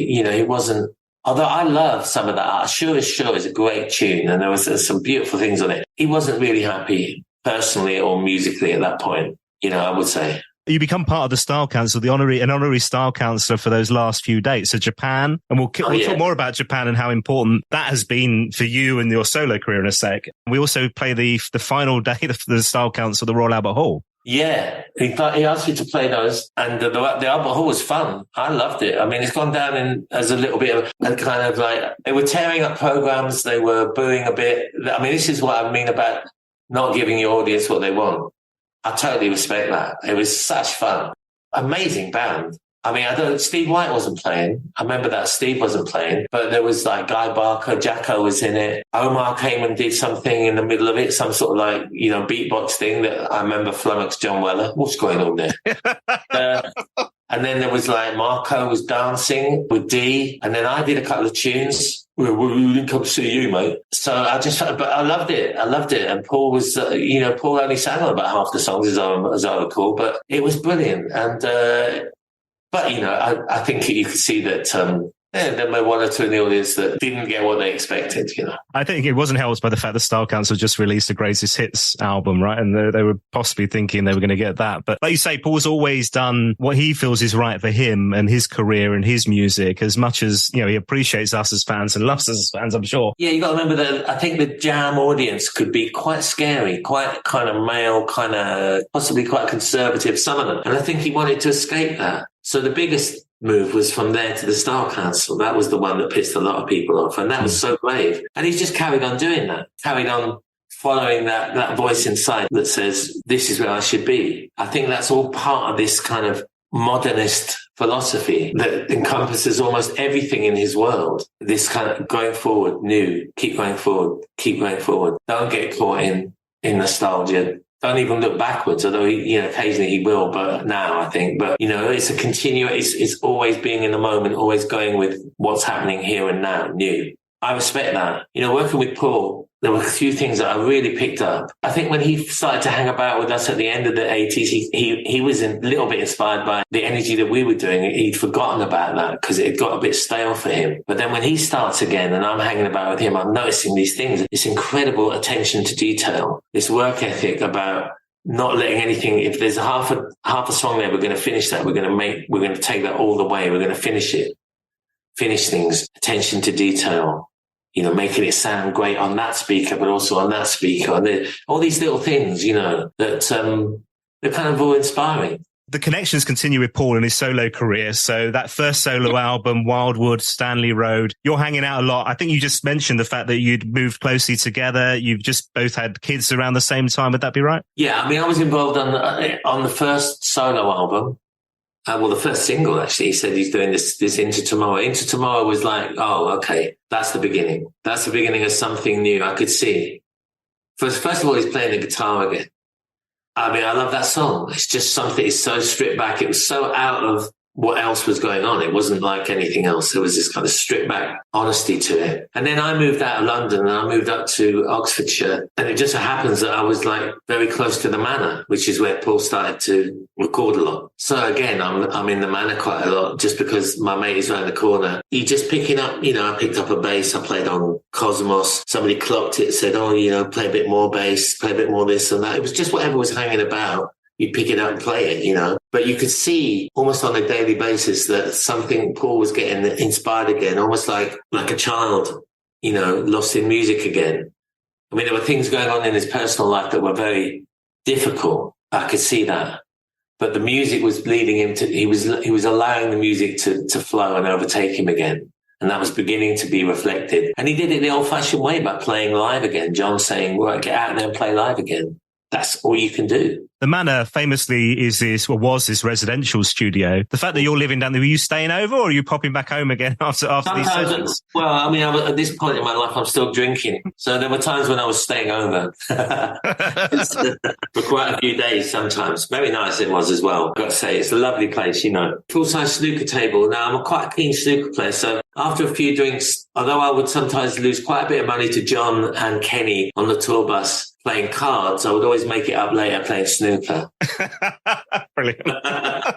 B: although I love some of that art. Sure is a great tune and there was some beautiful things on it. He wasn't really happy personally or musically at that point, I would say.
C: You become part of the Style Council, an honorary Style Councillor for those last few dates. So Japan, and we'll talk more about Japan and how important that has been for you and your solo career in a sec. We also play the final day of the Style Council, the Royal Albert Hall.
B: Yeah, he asked me to play those, and the Albert Hall was fun. I loved it. I mean, it's gone down as a little bit of a kind of like, they were tearing up programs, they were booing a bit. I mean, this is what I mean about not giving your audience what they want. I totally respect that. It was such fun. Amazing band. I mean, Steve White wasn't playing. I remember that Steve wasn't playing, but there was like Guy Barker, Jacko was in it. Omar came and did something in the middle of it, some sort of like, beatbox thing that I remember flummoxed John Weller. What's going on there? And then there was like Marco was dancing with Dee, and then I did a couple of tunes. We didn't come to see you, mate. So but I loved it. And Paul was, Paul only sang on about half the songs as I recall, but it was brilliant. And, I think you could see that, there were one or two in the audience that didn't get what they expected,
C: I think it wasn't helped by the fact that Style Council just released a Greatest Hits album, right? And they were possibly thinking they were going to get that. But like you say, Paul's always done what he feels is right for him and his career and his music, as much as, he appreciates us as fans and loves us as fans, I'm sure.
B: Yeah, you got to remember that I think the Jam audience could be quite scary, quite kind of male, kind of possibly quite conservative, some of them. And I think he wanted to escape that. So the biggest move was from there to the Style Council. That was the one that pissed a lot of people off, and that was so brave. And he's just carried on doing that, carried on following that voice inside that says, this is where I should be. I think that's all part of this kind of modernist philosophy that encompasses almost everything in his world. This kind of going forward, new, keep going forward, keep going forward. Don't get caught in nostalgia. Don't even look backwards, although occasionally he will, but now I think. But, it's a continuous, it's always being in the moment, always going with what's happening here and now, new. I respect that. Working with Paul, there were a few things that I really picked up. I think when he started to hang about with us at the end of the 80s, he was a little bit inspired by the energy that we were doing. He'd forgotten about that because it had got a bit stale for him. But then when he starts again and I'm hanging about with him, I'm noticing these things, this incredible attention to detail, this work ethic about not letting anything, if there's half a song there, we're going to finish that. We're going to take that all the way. We're going to finish it. Finish things, attention to detail, making it sound great on that speaker, but also on that speaker. And all these little things, that they're kind of all inspiring.
C: The connections continue with Paul in his solo career. So that first solo album, Wildwood, Stanley Road, you're hanging out a lot. I think you just mentioned the fact that you'd moved closely together. You've just both had kids around the same time. Would that be right?
B: Yeah. I was involved on the first solo album. The first single, actually, he said he's doing this Into Tomorrow. Into Tomorrow was like, oh, okay, that's the beginning. That's the beginning of something new. I could see. First of all, he's playing the guitar again. I love that song. It's just something, it's so stripped back. It was so out of what else was going on. It wasn't like anything else. There was this kind of stripped back honesty to it. And then I moved out of London and I moved up to Oxfordshire. And it just so happens that I was like very close to the Manor, which is where Paul started to record a lot. So again, I'm in the Manor quite a lot just because my mate is around the corner. He just picking up, I picked up a bass. I played on Cosmos. Somebody clocked it, said, play a bit more bass, play a bit more this and that. It was just whatever was hanging about. You pick it up and play it, But you could see almost on a daily basis that something Paul was getting inspired again, almost like a child, lost in music again. There were things going on in his personal life that were very difficult. I could see that. But the music was leading him to, he was allowing the music to flow and overtake him again. And that was beginning to be reflected. And he did it the old-fashioned way by playing live again. John saying, right, get out there and play live again. That's all you can do.
C: The Manor famously was this residential studio. The fact that you're living down there, were you staying over or are you popping back home again after these sessions?
B: Well, at this point in my life, I'm still drinking. So there were times when I was staying over for quite a few days sometimes. Very nice it was as well. I've got to say, it's a lovely place, Full-size snooker table. Now, I'm quite a keen snooker player. So after a few drinks, although I would sometimes lose quite a bit of money to John and Kenny on the tour bus, playing cards, I would always make it up later playing snooker.
C: Brilliant.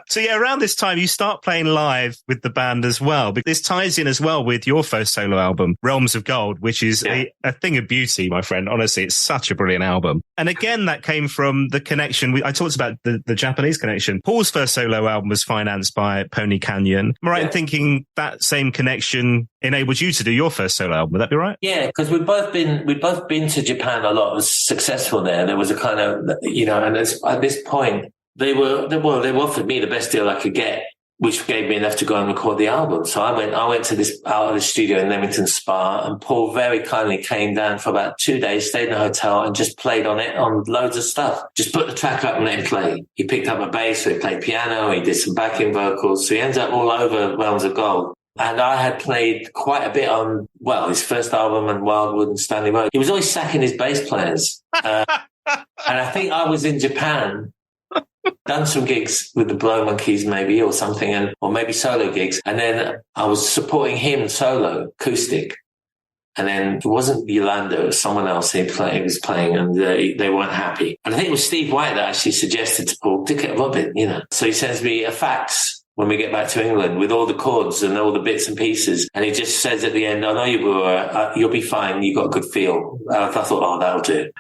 C: So around this time you start playing live with the band as well. But this ties in as well with your first solo album, Realms of Gold, which is a thing of beauty, my friend. Honestly, it's such a brilliant album. And again, that came from the connection. I talked about the Japanese connection. Paul's first solo album was financed by Pony Canyon. Am I right in thinking that same connection enabled you to do your first solo album? Would that be right?
B: Yeah, because we've both been to Japan a lot. It was successful there. There was a kind of, and at this point, they offered me the best deal I could get, which gave me enough to go and record the album. So I went to this out of the studio in Leamington Spa, and Paul very kindly came down for about 2 days, stayed in a hotel and just played on it, on loads of stuff. Just put the track up and let him play. He picked up a bass, so he played piano, he did some backing vocals. So he ends up all over Realms of Gold. And I had played quite a bit on, his first album and Wildwood and Stanley Road. He was always sacking his bass players. And I think I was in Japan done some gigs with the Blow Monkeys maybe or something, or maybe solo gigs. And then I was supporting him solo, acoustic. And then it wasn't Yolanda, it was someone else he was playing, and they weren't happy. And I think it was Steve White that actually suggested to Paul, "Dick it, Robin," So he sends me a fax when we get back to England with all the chords and all the bits and pieces. And he just says at the end, "I know you'll be fine. You got a good feel." I thought, "Oh, that'll do."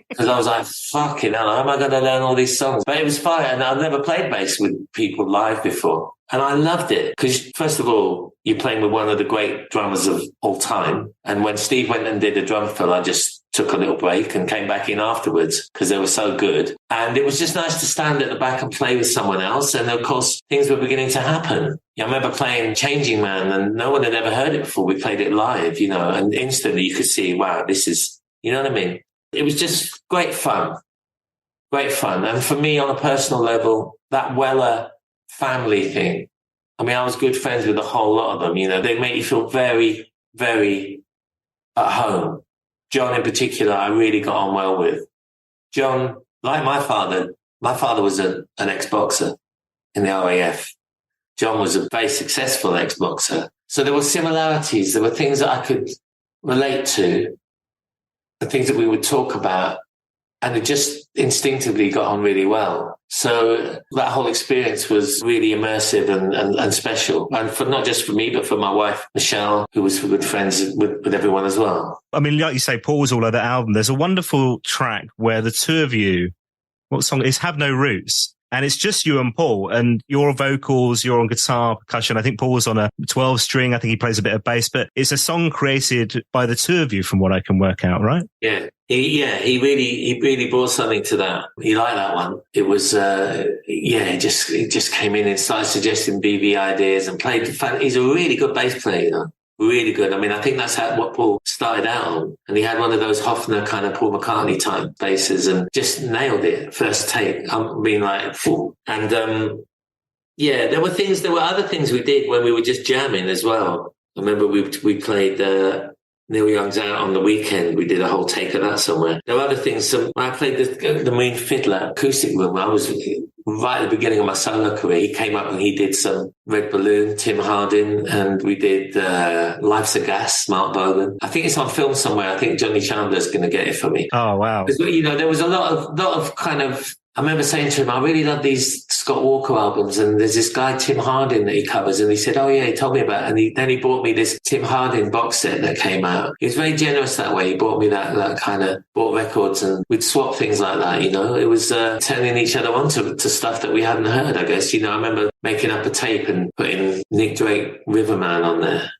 B: Because I was like, fucking hell, how am I going to learn all these songs? But it was fun. And I've never played bass with people live before. And I loved it because, first of all, you're playing with one of the great drummers of all time. And when Steve went and did a drum fill, I just took a little break and came back in afterwards because they were so good. And it was just nice to stand at the back and play with someone else. And of course, things were beginning to happen. I remember playing Changing Man and no one had ever heard it before. We played it live, and instantly you could see, wow, this is, you know what I mean? It was just great fun. Great fun. And for me, on a personal level, that Weller family thing, I mean, I was good friends with a whole lot of them. They make you feel very, very at home. John in particular, I really got on well with. John, like my father was an ex-boxer in the RAF. John was a very successful ex-boxer. So there were similarities. There were things that I could relate to, the things that we would talk about, and it just instinctively got on really well. So that whole experience was really immersive and special. And not just for me, but for my wife, Michelle, who was good friends with everyone as well.
C: I mean, like you say, Paul's all over that album. There's a wonderful track where the two of you, what song is Have No Roots? And it's just you and Paul, and your vocals, you're on guitar, percussion. I think Paul's on a 12 string. I think he plays a bit of bass, but it's a song created by the two of you from what I can work out, right?
B: Yeah. He really brought something to that. He liked that one. It was, it just came in and started suggesting BB ideas and played. He's a really good bass player, Really good. I mean, I think that's what Paul started out on. And he had one of those Hofner kind of Paul McCartney type basses and just nailed it first take. I mean, like, phew. And, there were other things we did when we were just jamming as well. I remember we played, Neil Young's Out on the Weekend. We did a whole take of that somewhere. There were other things. So when I played the Marine Fiddler acoustic room, I was right at the beginning of my solo career. He came up and he did some Red Balloon, Tim Hardin, and we did Life's a Gas, Mark Bolan. I think it's on film somewhere. I think Johnny Chandler's going to get it for me.
C: Oh, wow.
B: Because, there was a lot of kind of, I remember saying to him, I really love these Scott Walker albums, and there's this guy, Tim Hardin, that he covers, and he said, oh yeah, he told me about it, and then he bought me this Tim Hardin box set that came out. He was very generous that way. He bought me that kind of, bought records, and we'd swap things like that, It was turning each other on to stuff that we hadn't heard, I guess. I remember making up a tape and putting Nick Drake Riverman on there,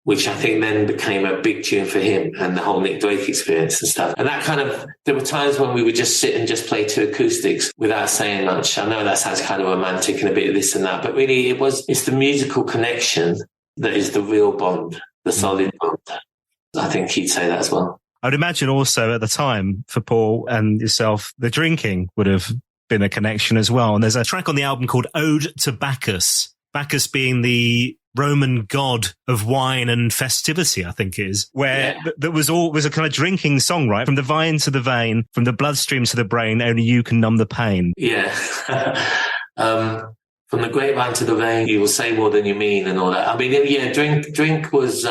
B: which I think then became a big tune for him and the whole Nick Drake experience and stuff. And that kind of, there were times when we would just sit and just play two acoustics without saying much. I know that sounds kind of romantic and a bit of this and that, but really it's the musical connection that is the real bond, the solid bond. I think he'd say that as well.
C: I would imagine also at the time for Paul and yourself, the drinking would have been a connection as well. And there's a track on the album called Ode to Bacchus. Bacchus being the Roman god of wine and festivity, I think it is, where that was a kind of drinking song, right? From the vine to the vein, from the bloodstream to the brain, only you can numb the pain.
B: Yeah. From the grapevine to the vein, you will say more than you mean and all that. I mean, yeah, drink was,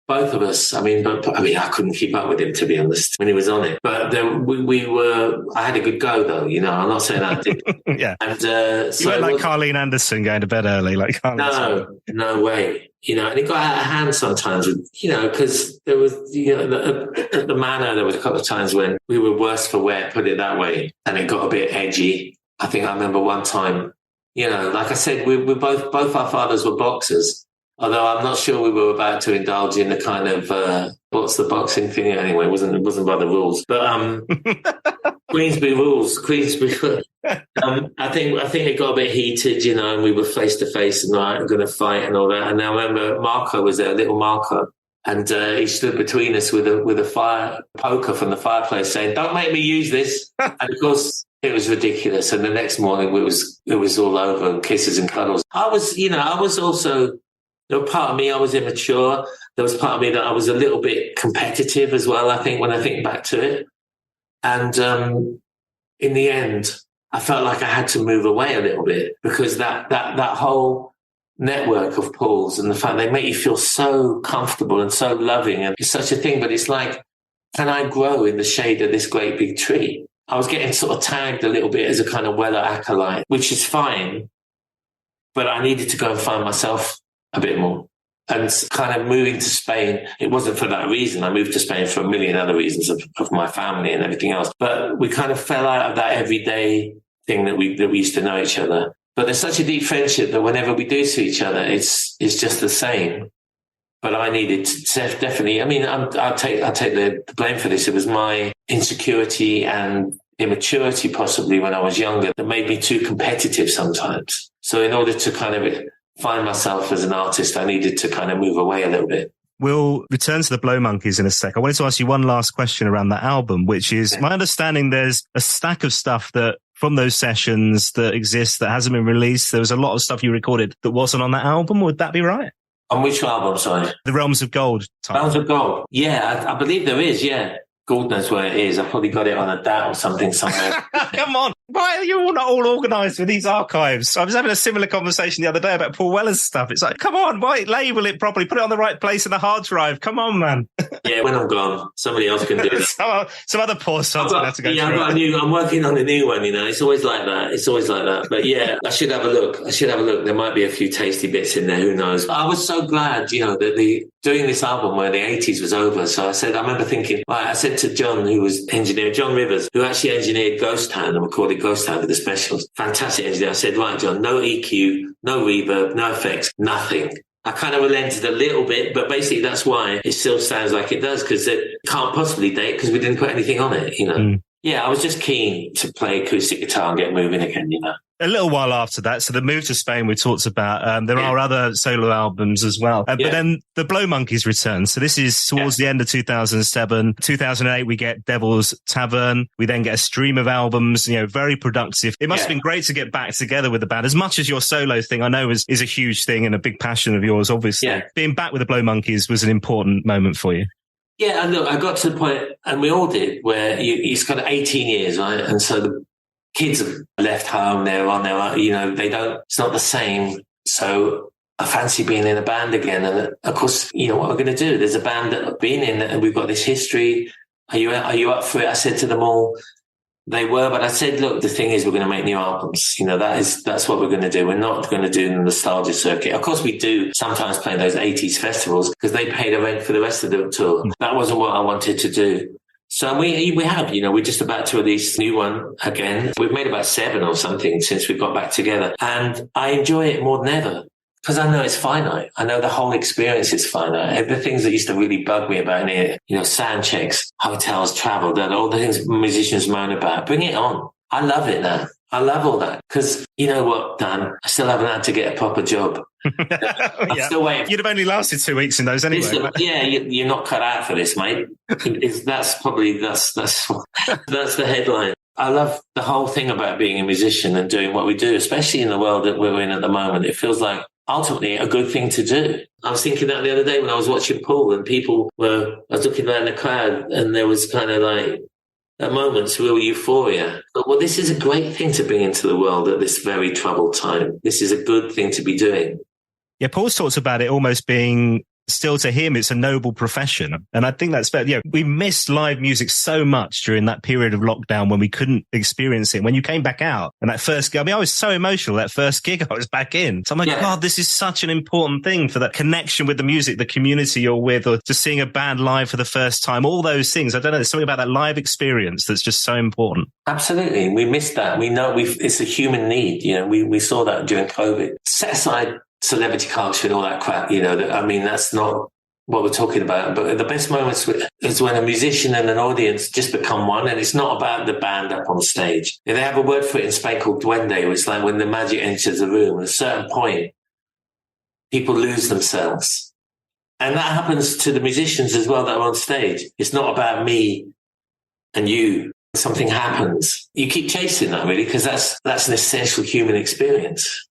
B: both of us. I I couldn't keep up with him, to be honest, when he was on it. But I had a good go, though. I'm not saying I did.
C: Yeah.
B: And
C: you weren't like Carleen Anderson going to bed early, like Carleen.
B: No way. And it got out of hand sometimes, because there was, at the Manor, there was a couple of times when we were worse for wear, put it that way, and it got a bit edgy. I think I remember one time, like I said, we both our fathers were boxers. Although I'm not sure we were about to indulge in the kind of what's the boxing thing anyway? It wasn't by the rules, but Queensbury rules. I think it got a bit heated, and we were face to face and like going to fight and all that. And I remember Marco was there, little Marco, and he stood between us with a fire poker from the fireplace, saying, "Don't make me use this." And of course, it was ridiculous. And the next morning, it was all over and kisses and cuddles. I was also. There was part of me, I was immature. There was part of me that I was a little bit competitive as well, I think, when I think back to it. And in the end, I felt like I had to move away a little bit, because that whole network of pools and the fact they make you feel so comfortable and so loving, and it's such a thing, but it's like, can I grow in the shade of this great big tree? I was getting sort of tagged a little bit as a kind of Weller acolyte, which is fine, but I needed to go and find myself a bit more. And kind of moving to Spain, it wasn't for that reason. I moved to Spain for a million other reasons of my family and everything else. But we kind of fell out of that everyday thing that we used to know each other. But there's such a deep friendship that whenever we do see each other, it's just the same. But I needed to definitely, I mean, I'll take the blame for this. It was my insecurity and immaturity possibly when I was younger that made me too competitive sometimes. So in order to kind of find myself as an artist, I needed to kind of move away a little bit.
C: We'll return to the Blow Monkeys in a sec. I wanted to ask you one last question around that album, which is my understanding there's a stack of stuff that from those sessions that exists that hasn't been released. There was a lot of stuff you recorded that wasn't on that album. Would that be right?
B: On which album, sorry?
C: The Realms of Gold title.
B: Realms of Gold. Yeah, I believe there is, yeah. God knows where it is. I probably got it on a DAT or something somewhere.
C: Come on. Why are you all not all organised with these archives? I was having a similar conversation the other day about Paul Weller's stuff. It's like, come on, why label it properly? Put it on the right place in the hard drive. Come on, man.
B: Yeah, when I'm gone, somebody else can do it.
C: some other poor son's going to have to go through
B: I'm working on a new one, you know. It's always like that. But yeah, I should have a look. There might be a few tasty bits in there. Who knows? I was so glad, you know, that doing this album where the 80s was over. So I remember thinking, right, I said to John, who was engineer, John Rivers, who actually engineered Ghost Town and recorded Ghost Town with the specials. Fantastic engineer. I said, right, John, no EQ, no reverb, no effects, nothing. I kind of relented a little bit, but basically that's why it still sounds like it does, because it can't possibly date because we didn't put anything on it, you know. Yeah, I was just keen to play acoustic guitar and get moving again, you know.
C: A little while after that, so the move to Spain we talked about, there are other solo albums as well. But then the Blow Monkeys return. So this is towards the end of 2007. 2008, we get Devil's Tavern. We then get a stream of albums, you know, very productive. It must have been great to get back together with the band. As much as your solo thing, I know is a huge thing and a big passion of yours, obviously. Yeah. Being back with the Blow Monkeys was an important moment for you.
B: Yeah, and look, I got to the point, and we all did, where it's kind of 18 years, right? And so the kids have left home, they're on their own, you know, it's not the same. So I fancy being in a band again. And of course, you know, what we're going to do? There's a band that I've been in and we've got this history. Are you up for it? I said to them all, they were, but I said, look, the thing is we're going to make new albums. You know, that's what we're going to do. We're not going to do the nostalgia circuit. Of course, we do sometimes play those 80s festivals because they pay the rent for the rest of the tour. That wasn't what I wanted to do. So we have, you know, we're just about to release a new one again. We've made about 7 or something since we got back together. And I enjoy it more than ever because I know it's finite. I know the whole experience is finite. The things that used to really bug me about it, you know, sound checks, hotels, travel, all the things musicians moan about. Bring it on. I love it now. I love all that because you know what, Dan? I still haven't had to get a proper job. I'm still waiting.
C: You'd have only lasted 2 weeks in those anyway.
B: You're not cut out for this, mate. That's the headline. I love the whole thing about being a musician and doing what we do, especially in the world that we're in at the moment. It feels like ultimately a good thing to do. I was thinking that the other day when I was watching Paul and I was looking around the crowd and there was kind of like at moments real euphoria. But well, this is a great thing to bring into the world at this very troubled time. This is a good thing to be doing.
C: Yeah, Paul's talked about it almost being, still to him, it's a noble profession. And I think that's fair. Yeah, we missed live music so much during that period of lockdown when we couldn't experience it. When you came back out and that first gig, I mean, I was so emotional that first gig I was back in. So I'm like, God, this is such an important thing for that connection with the music, the community you're with, or just seeing a band live for the first time, all those things. I don't know, there's something about that live experience that's just so important.
B: Absolutely. We missed that. We know it's a human need. You know, we saw that during COVID. Set aside celebrity culture and all that crap, you know, I mean, that's not what we're talking about. But the best moments is when a musician and an audience just become one, and it's not about the band up on stage. They have a word for it in Spain called duende, where it's like when the magic enters the room, at a certain point, people lose themselves. And that happens to the musicians as well that are on stage. It's not about me and you. Something happens. You keep chasing that, really, because that's an essential human experience.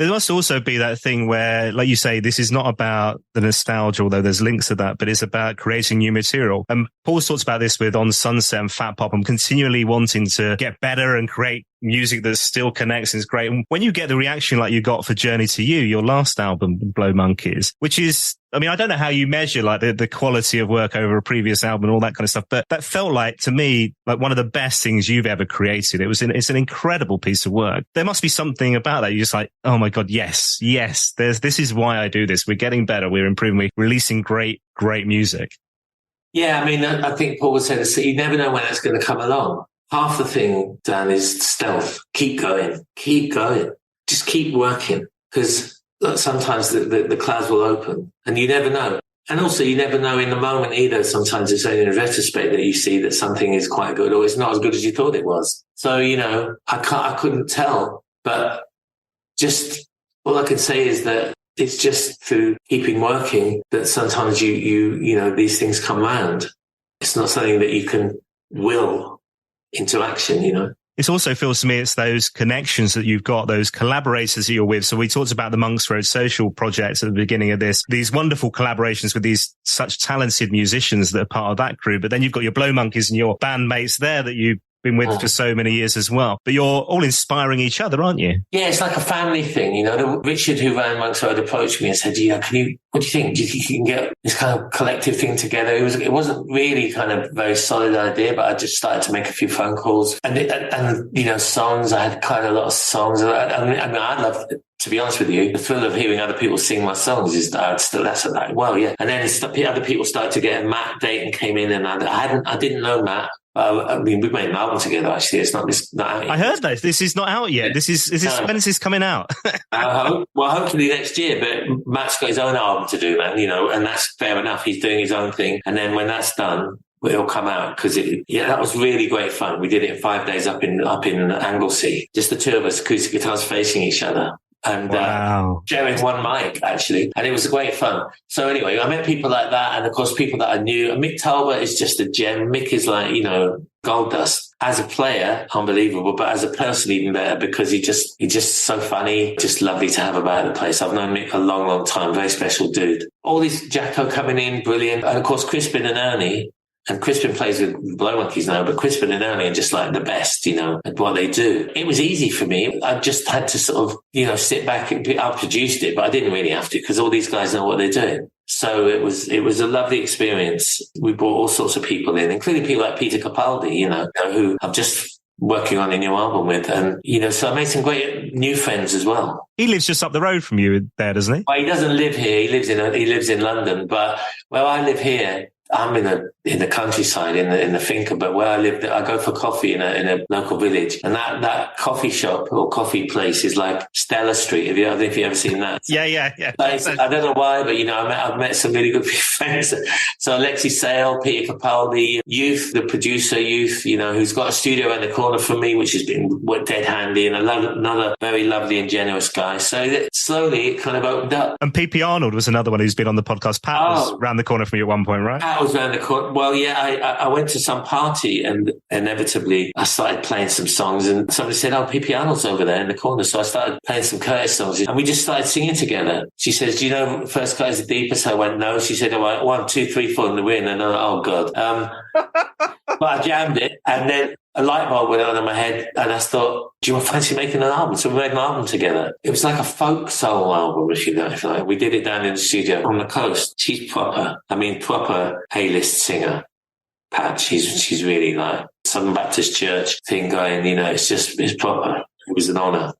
C: There must also be that thing where, like you say, this is not about the nostalgia, although there's links to that, but it's about creating new material. And Paul talks about this with On Sunset and Fat Pop. I'm continually wanting to get better and create music that still connects and is great. And when you get the reaction like you got for Journey to You, your last album, Blow Monkeys, which is, I mean, I don't know how you measure like the quality of work over a previous album and all that kind of stuff, but that felt like, to me, like one of the best things you've ever created. It's an incredible piece of work. There must be something about that. You're just like, oh my God, yes, this is why I do this. We're getting better. We're improving. We're releasing great make
B: Yeah, I mean, I think Paul would say this, you never know when it's going to come along. Half the thing, Dan, is stealth. Keep going. Just keep working, because sometimes the clouds will open and you never know. And also you never know in the moment either. Sometimes it's only in retrospect that you see that something is quite good or it's not as good as you thought it was. So, I couldn't tell, but just all I can say is that it's just through keeping working that sometimes you these things come round. It's not something that you can will into action,
C: It also feels to me it's those connections that you've got, those collaborators that you're with. So we talked about the Monks Road social project at the beginning of this, these wonderful collaborations with these such talented musicians that are part of that crew. But then you've got your Blow Monkeys and your bandmates there that you've been with for so many years as well. But you're all inspiring each other, aren't you?
B: Yeah, it's like a family thing. Richard, who ran Monks Road, approached me and said, what do you think? Do you think you can get this kind of collective thing together? It wasn't really kind of a very solid idea, but I just started to make a few phone calls and songs. I had quite a lot of songs. I love, to be honest with you, the thrill of hearing other people sing my songs is that's like, well, yeah. And then other people started to get, and Matt Dayton came in, and I didn't know Matt. I mean, we've made an album together, actually. It's not out yet.
C: I heard that. This is not out yet.
B: Yeah.
C: When is this coming out?
B: Hopefully next year, but Matt's got his own album to do, man, and that's fair enough. He's doing his own thing. And then when that's done, it'll come out, because that was really great fun. We did it in 5 days up in Anglesey. Just the two of us, acoustic guitars facing each other. And sharing one mic, actually. And it was great fun. So anyway, I met people like that, and of course people that I knew. And Mick Talbot is just a gem. Mick is like, gold dust. As a player, unbelievable, but as a person, even better, because he's just so funny, just lovely to have about the place. I've known Mick a long, long time, very special dude. All these Jacko coming in, brilliant. And of course, Crispin and Ernie. And Crispin plays with Blow Monkeys now, but Crispin and Ernie are just like the best, at what they do. It was easy for me. I just had to sort of, sit back and I produced it, but I didn't really have to, because all these guys know what they're doing. So it was a lovely experience. We brought all sorts of people in, including people like Peter Capaldi, who I'm just working on a new album with. And, so I made some great new friends as well.
C: He lives just up the road from you there, doesn't he?
B: Well, he doesn't live here. He lives in London, but where I live here, I'm in the countryside, in the finca, but where I live, I go for coffee in a local village, and that coffee shop or coffee place is like Stella Street. I don't know if you've ever seen that.
C: Yeah.
B: I don't know why, but I've met some really good friends. So Alexi Sale, Peter Capaldi, Youth, the producer, who's got a studio around the corner from me, which has been dead handy, and another very lovely and generous guy. So slowly it kind of opened up.
C: And PP Arnold was another one who's been on the podcast. Pat was around the corner from you at one point, right?
B: Pat was around the corner. Well, yeah, I went to some party, and inevitably I started playing some songs, and somebody said, PP Arnold's over there in the corner. So I started playing some Curtis songs, and we just started singing together. She says, do you know the first guy's the deepest? I went, no. She said, 1, 2, 3, 4 in the wind. And oh God. But I jammed it, and then a light bulb went on in my head, and I thought, do you fancy making an album? So we made an album together. It was like a folk soul album, if you like. We did it down in the studio on the coast. She's proper A-list singer. Pat, she's really like Southern Baptist Church thing going, it's proper. It was an honour.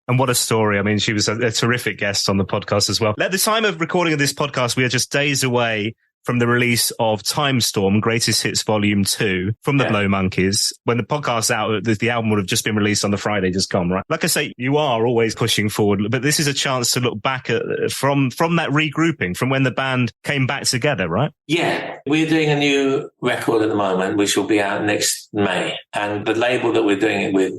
C: And what a story. I mean, she was a terrific guest on the podcast as well. At the time of recording of this podcast, we are just days away from the release of Time Storm, Greatest Hits Volume 2 from the Blow Monkeys. When the podcast's out, the album would have just been released on the Friday just gone, right? Like I say, you are always pushing forward, but this is a chance to look back at from that regrouping, from when the band came back together, right?
B: Yeah. We're doing a new record at the moment, which will be out next May. And the label that we're doing it with,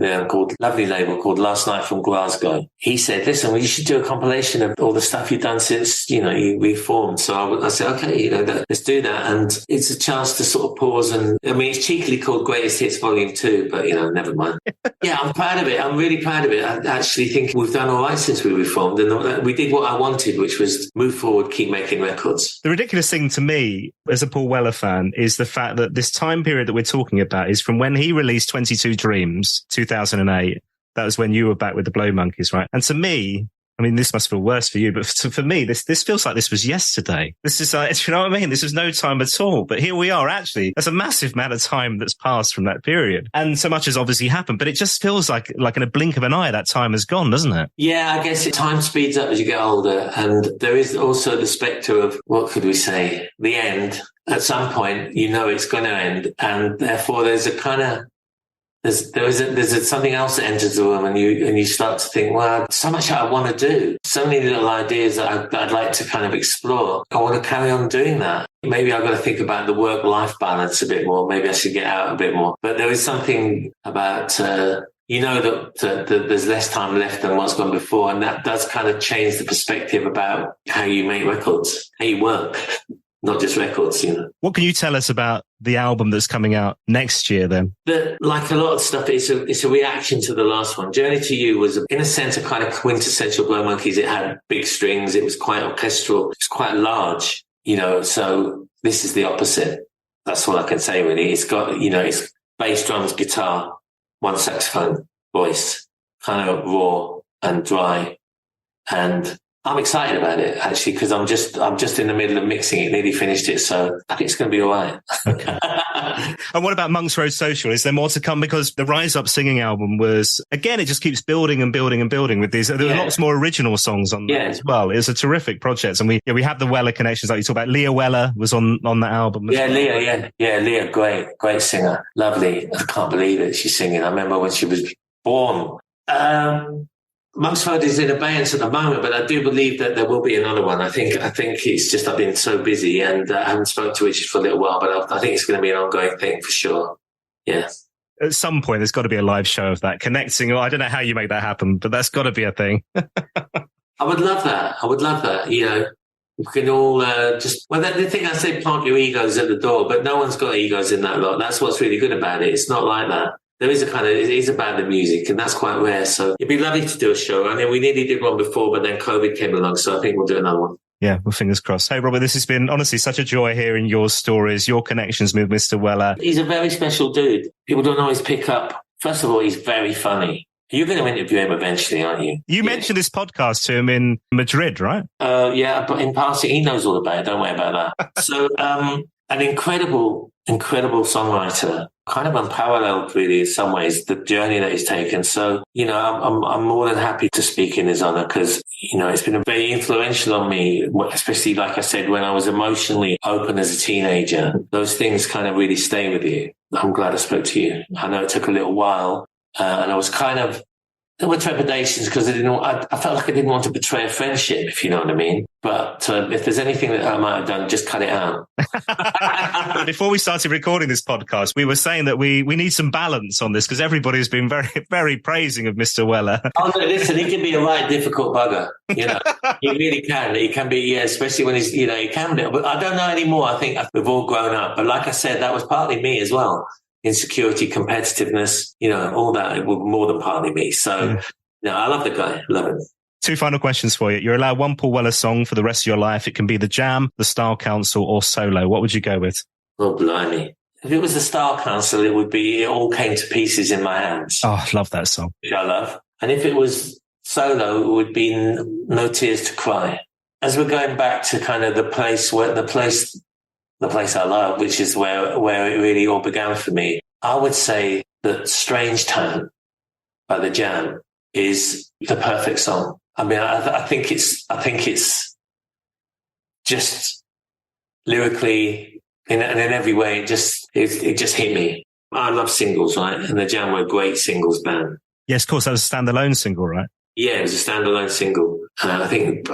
B: lovely label called Last Night from Glasgow. He said, listen, you should do a compilation of all the stuff you've done since, you reformed. So I said, okay, let's do that. And it's a chance to sort of pause. And I mean, it's cheekily called Greatest Hits Volume 2, but, never mind. Yeah, I'm proud of it. I'm really proud of it. I actually think we've done all right since we reformed. And we did what I wanted, which was move forward, keep making records.
C: The ridiculous thing to me, as a Paul Weller fan, is the fact that this time period that we're talking about is from when he released 22 Dreams, 2008. That was when you were back with the Blow Monkeys, right? And to me, I mean, this must feel worse for you, but for me, this feels like this was yesterday. This is, you know what I mean? This was no time at all. But here we are, actually. There's a massive amount of time that's passed from that period. And so much has obviously happened, but it just feels like in a blink of an eye, that time has gone, doesn't it?
B: Yeah, I guess time speeds up as you get older. And there is also the spectre of, what could we say, the end. At some point, it's going to end. And therefore, there's a kind of, there's something else that enters the room, and you start to think, well, so much I want to do, so many little ideas that I'd like to kind of explore. I want to carry on doing that. Maybe I've got to think about the work-life balance a bit more. Maybe I should get out a bit more. But there is something about, that there's less time left than what's gone before, and that does kind of change the perspective about how you make records, how you work. Not just records,
C: What can you tell us about the album that's coming out next year then?
B: Like a lot of stuff, it's a reaction to the last one. Journey to You was, in a sense, a kind of quintessential Blow Monkeys. It had big strings. It was quite orchestral. It was quite large, so this is the opposite. That's all I can say, really. It's got, it's bass, drums, guitar, one saxophone, voice, kind of raw and dry. And I'm excited about it, actually, because I'm just in the middle of mixing it, nearly finished it, so I think it's going to be all right.
C: Okay. And what about Monk's Road Social? Is there more to come? Because the Rise Up Singing album was, again, it just keeps building and building and building with these. There are lots more original songs on that as well. It's a terrific project. And we have the Weller connections, like you talk about. Leah Weller was on that album as well.
B: Leah, great singer. Lovely. I can't believe it. She's singing. I remember when she was born. Monk's Road is in abeyance at the moment, but I do believe that there will be another one. I think it's just I've been so busy and I haven't spoken to Richard for a little while, but I think it's going to be an ongoing thing for sure. Yeah.
C: At some point, there's got to be a live show of that connecting. I don't know how you make that happen, but that's got to be a thing.
B: I would love that. We can all the thing I say, plant your egos at the door, but no one's got egos in that lot. That's what's really good about it. It's not like that. There is it is about the music, and that's quite rare. So it'd be lovely to do a show. I mean, we nearly did one before, but then COVID came along, so I think we'll do another one.
C: Yeah, well, fingers crossed. Hey, Robert, this has been honestly such a joy hearing your stories, your connections with Mr. Weller.
B: He's a very special dude. People don't always pick up. First of all, he's very funny. You're going to interview him eventually, aren't you?
C: You mentioned this podcast to him in Madrid, right?
B: Yeah, but in passing, he knows all about it. Don't worry about that. So, an incredible songwriter, kind of unparalleled, really, in some ways, the journey that he's taken. So, I'm more than happy to speak in his honor because, it's been very influential on me, especially, like I said, when I was emotionally open as a teenager. Those things kind of really stay with you. I'm glad I spoke to you. I know it took a little while, and I was kind of, there were trepidations because I felt like I didn't want to betray a friendship, if you know what I mean. But if there's anything that I might have done, just cut it out.
C: Before we started recording this podcast, we were saying that we need some balance on this because everybody's been very, very praising of Mr. Weller.
B: Oh, no, listen, he can be a right difficult bugger. He really can. He can be, especially when he's, he can be. But I don't know anymore. I think we've all grown up. But like I said, that was partly me as well. Insecurity, competitiveness, all that, it was more than partly me. So, I love the guy. Love him.
C: 2 final questions for you. You're allowed one Paul Weller song for the rest of your life. It can be The Jam, The Style Council, or solo. What would you go with?
B: Oh, blimey. If it was The Style Council, it would be It All Came to Pieces in My Hands.
C: Oh, I love that song.
B: Which I love. And if it was solo, it would be No Tears to Cry. As we're going back to kind of the place I love, which is where it really all began for me, I would say that Strange Town by The Jam is the perfect song. I mean, I think it's just lyrically in every way. It just hit me. I love singles, right? And The Jam were a great singles band.
C: Yes, of course, that was a standalone single, right?
B: Yeah, it was a standalone single. I think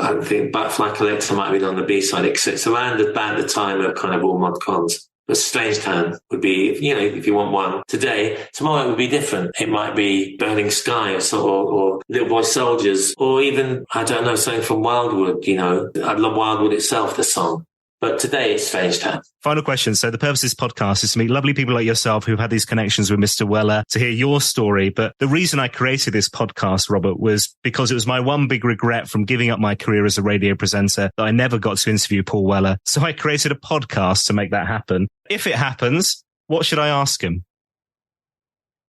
B: Butterfly Collector might have been on the B-side. It's around about the time of kind of all Mod Cons. But Strange Town would be, if you want one today, tomorrow it would be different. It might be Burning Sky or Little Boy Soldiers, or even, I don't know, something from Wildwood, I love Wildwood itself, the song. But today it's Strange Town.
C: Final question. So the purpose of this podcast is to meet lovely people like yourself who've had these connections with Mr. Weller, to hear your story. But the reason I created this podcast, Robert, was because it was my one big regret from giving up my career as a radio presenter that I never got to interview Paul Weller. So I created a podcast to make that happen. If it happens, what should I ask him?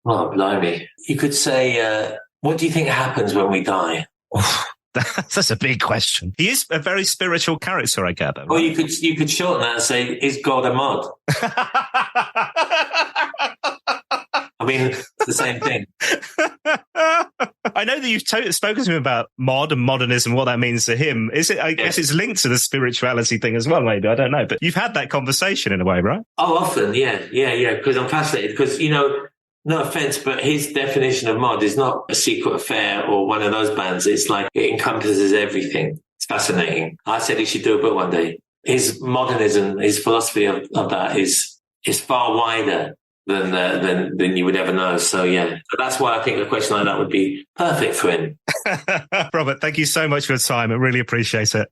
B: Oh, blimey. You could say, what do you think happens when we die?
C: That's a big question. He is a very spiritual character, I gather. Right?
B: Well, you could shorten that and say, is God a mod? I mean, it's the same thing.
C: I know that you've spoken to him about mod and modernism, what that means to him. Is it? I guess it's linked to the spirituality thing as well, maybe. I don't know. But you've had that conversation in a way, right?
B: Oh, often, yeah. Because I'm fascinated. Because, no offense, but his definition of mod is not a Secret Affair or one of those bands. It's like it encompasses everything. It's fascinating. I said he should do a book one day. His modernism, his philosophy of that is far wider than you would ever know. So, yeah, that's why I think a question like that would be perfect for him.
C: Robert, thank you so much for your time. I really appreciate it.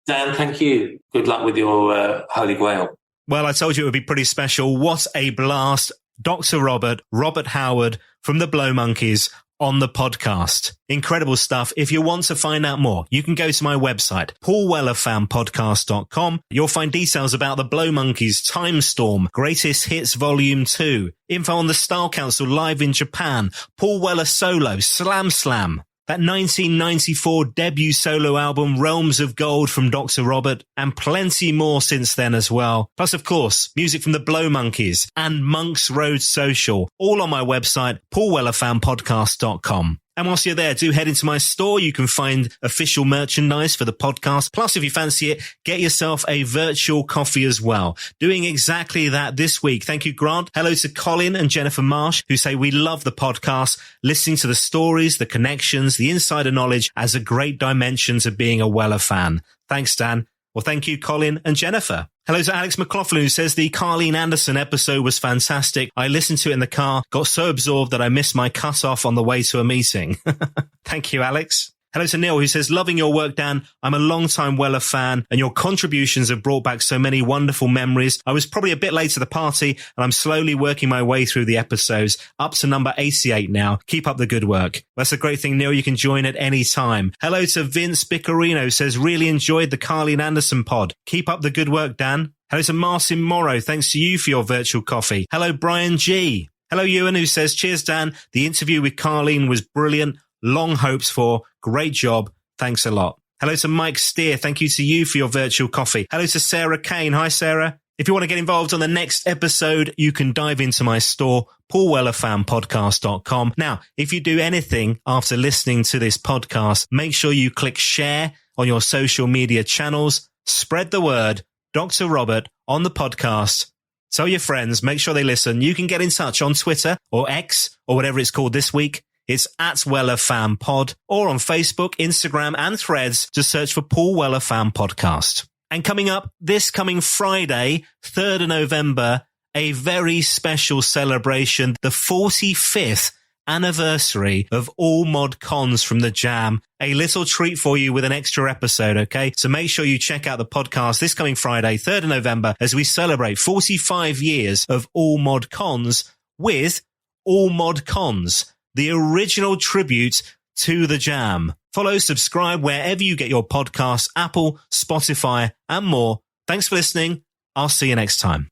B: Dan, thank you. Good luck with your Holy Grail.
A: Well, I told you it would be pretty special. What a blast. Dr. Robert Howard from the Blow Monkeys on the podcast. Incredible stuff. If you want to find out more, you can go to my website, paulwellerfanpodcast.com. You'll find details about the Blow Monkeys, Time Storm, Greatest Hits Volume 2, info on the Style Council live in Japan, Paul Weller solo, Slam Slam, that 1994 debut solo album, Realms of Gold from Dr. Robert, and plenty more since then as well. Plus, of course, music from the Blow Monkeys and Monk's Road Social, all on my website, paulwellerfanpodcast.com. And whilst you're there, do head into my store. You can find official merchandise for the podcast. Plus, if you fancy it, get yourself a virtual coffee as well. Doing exactly that this week. Thank you, Grant. Hello to Colin and Jennifer Marsh, who say we love the podcast. Listening to the stories, the connections, the insider knowledge as a great dimension to being a Weller fan. Thanks, Dan. Well, thank you, Colin and Jennifer. Hello to Alex McLaughlin, who says the Carleen Anderson episode was fantastic. I listened to it in the car, got so absorbed that I missed my cut-off on the way to a meeting. Thank you, Alex. Hello to Neil, who says, loving your work, Dan. I'm a long-time Weller fan, and your contributions have brought back so many wonderful memories. I was probably a bit late to the party, and I'm slowly working my way through the episodes, up to number 88 now. Keep up the good work. That's a great thing, Neil. You can join at any time. Hello to Vince Bicarino, who says, really enjoyed the Carleen Anderson pod. Keep up the good work, Dan. Hello to Marcin Morrow. Thanks to you for your virtual coffee. Hello, Brian G. Hello, Ewan, who says, cheers, Dan. The interview with Carleen was brilliant. Long hopes for. Great job. Thanks a lot. Hello to Mike Steer. Thank you to you for your virtual coffee. Hello to Sarah Kane. Hi, Sarah. If you want to get involved on the next episode, you can dive into my store, paulwellerfanpodcast.com. Now, if you do anything after listening to this podcast, make sure you click share on your social media channels. Spread the word. Dr. Robert on the podcast. Tell your friends. Make sure they listen. You can get in touch on Twitter or X or whatever it's called this week. It's at Weller Fan Pod, or on Facebook, Instagram, and Threads. Just search for Paul Weller Fan Podcast. And coming up this coming Friday, 3rd of November, a very special celebration, the 45th anniversary of all mod cons from the Jam. A little treat for you with an extra episode, okay? So make sure you check out the podcast this coming Friday, 3rd of November, as we celebrate 45 years of all mod cons with All Mod Cons, the original tribute to the Jam. Follow, subscribe wherever you get your podcasts, Apple, Spotify, and more. Thanks for listening. I'll see you next time.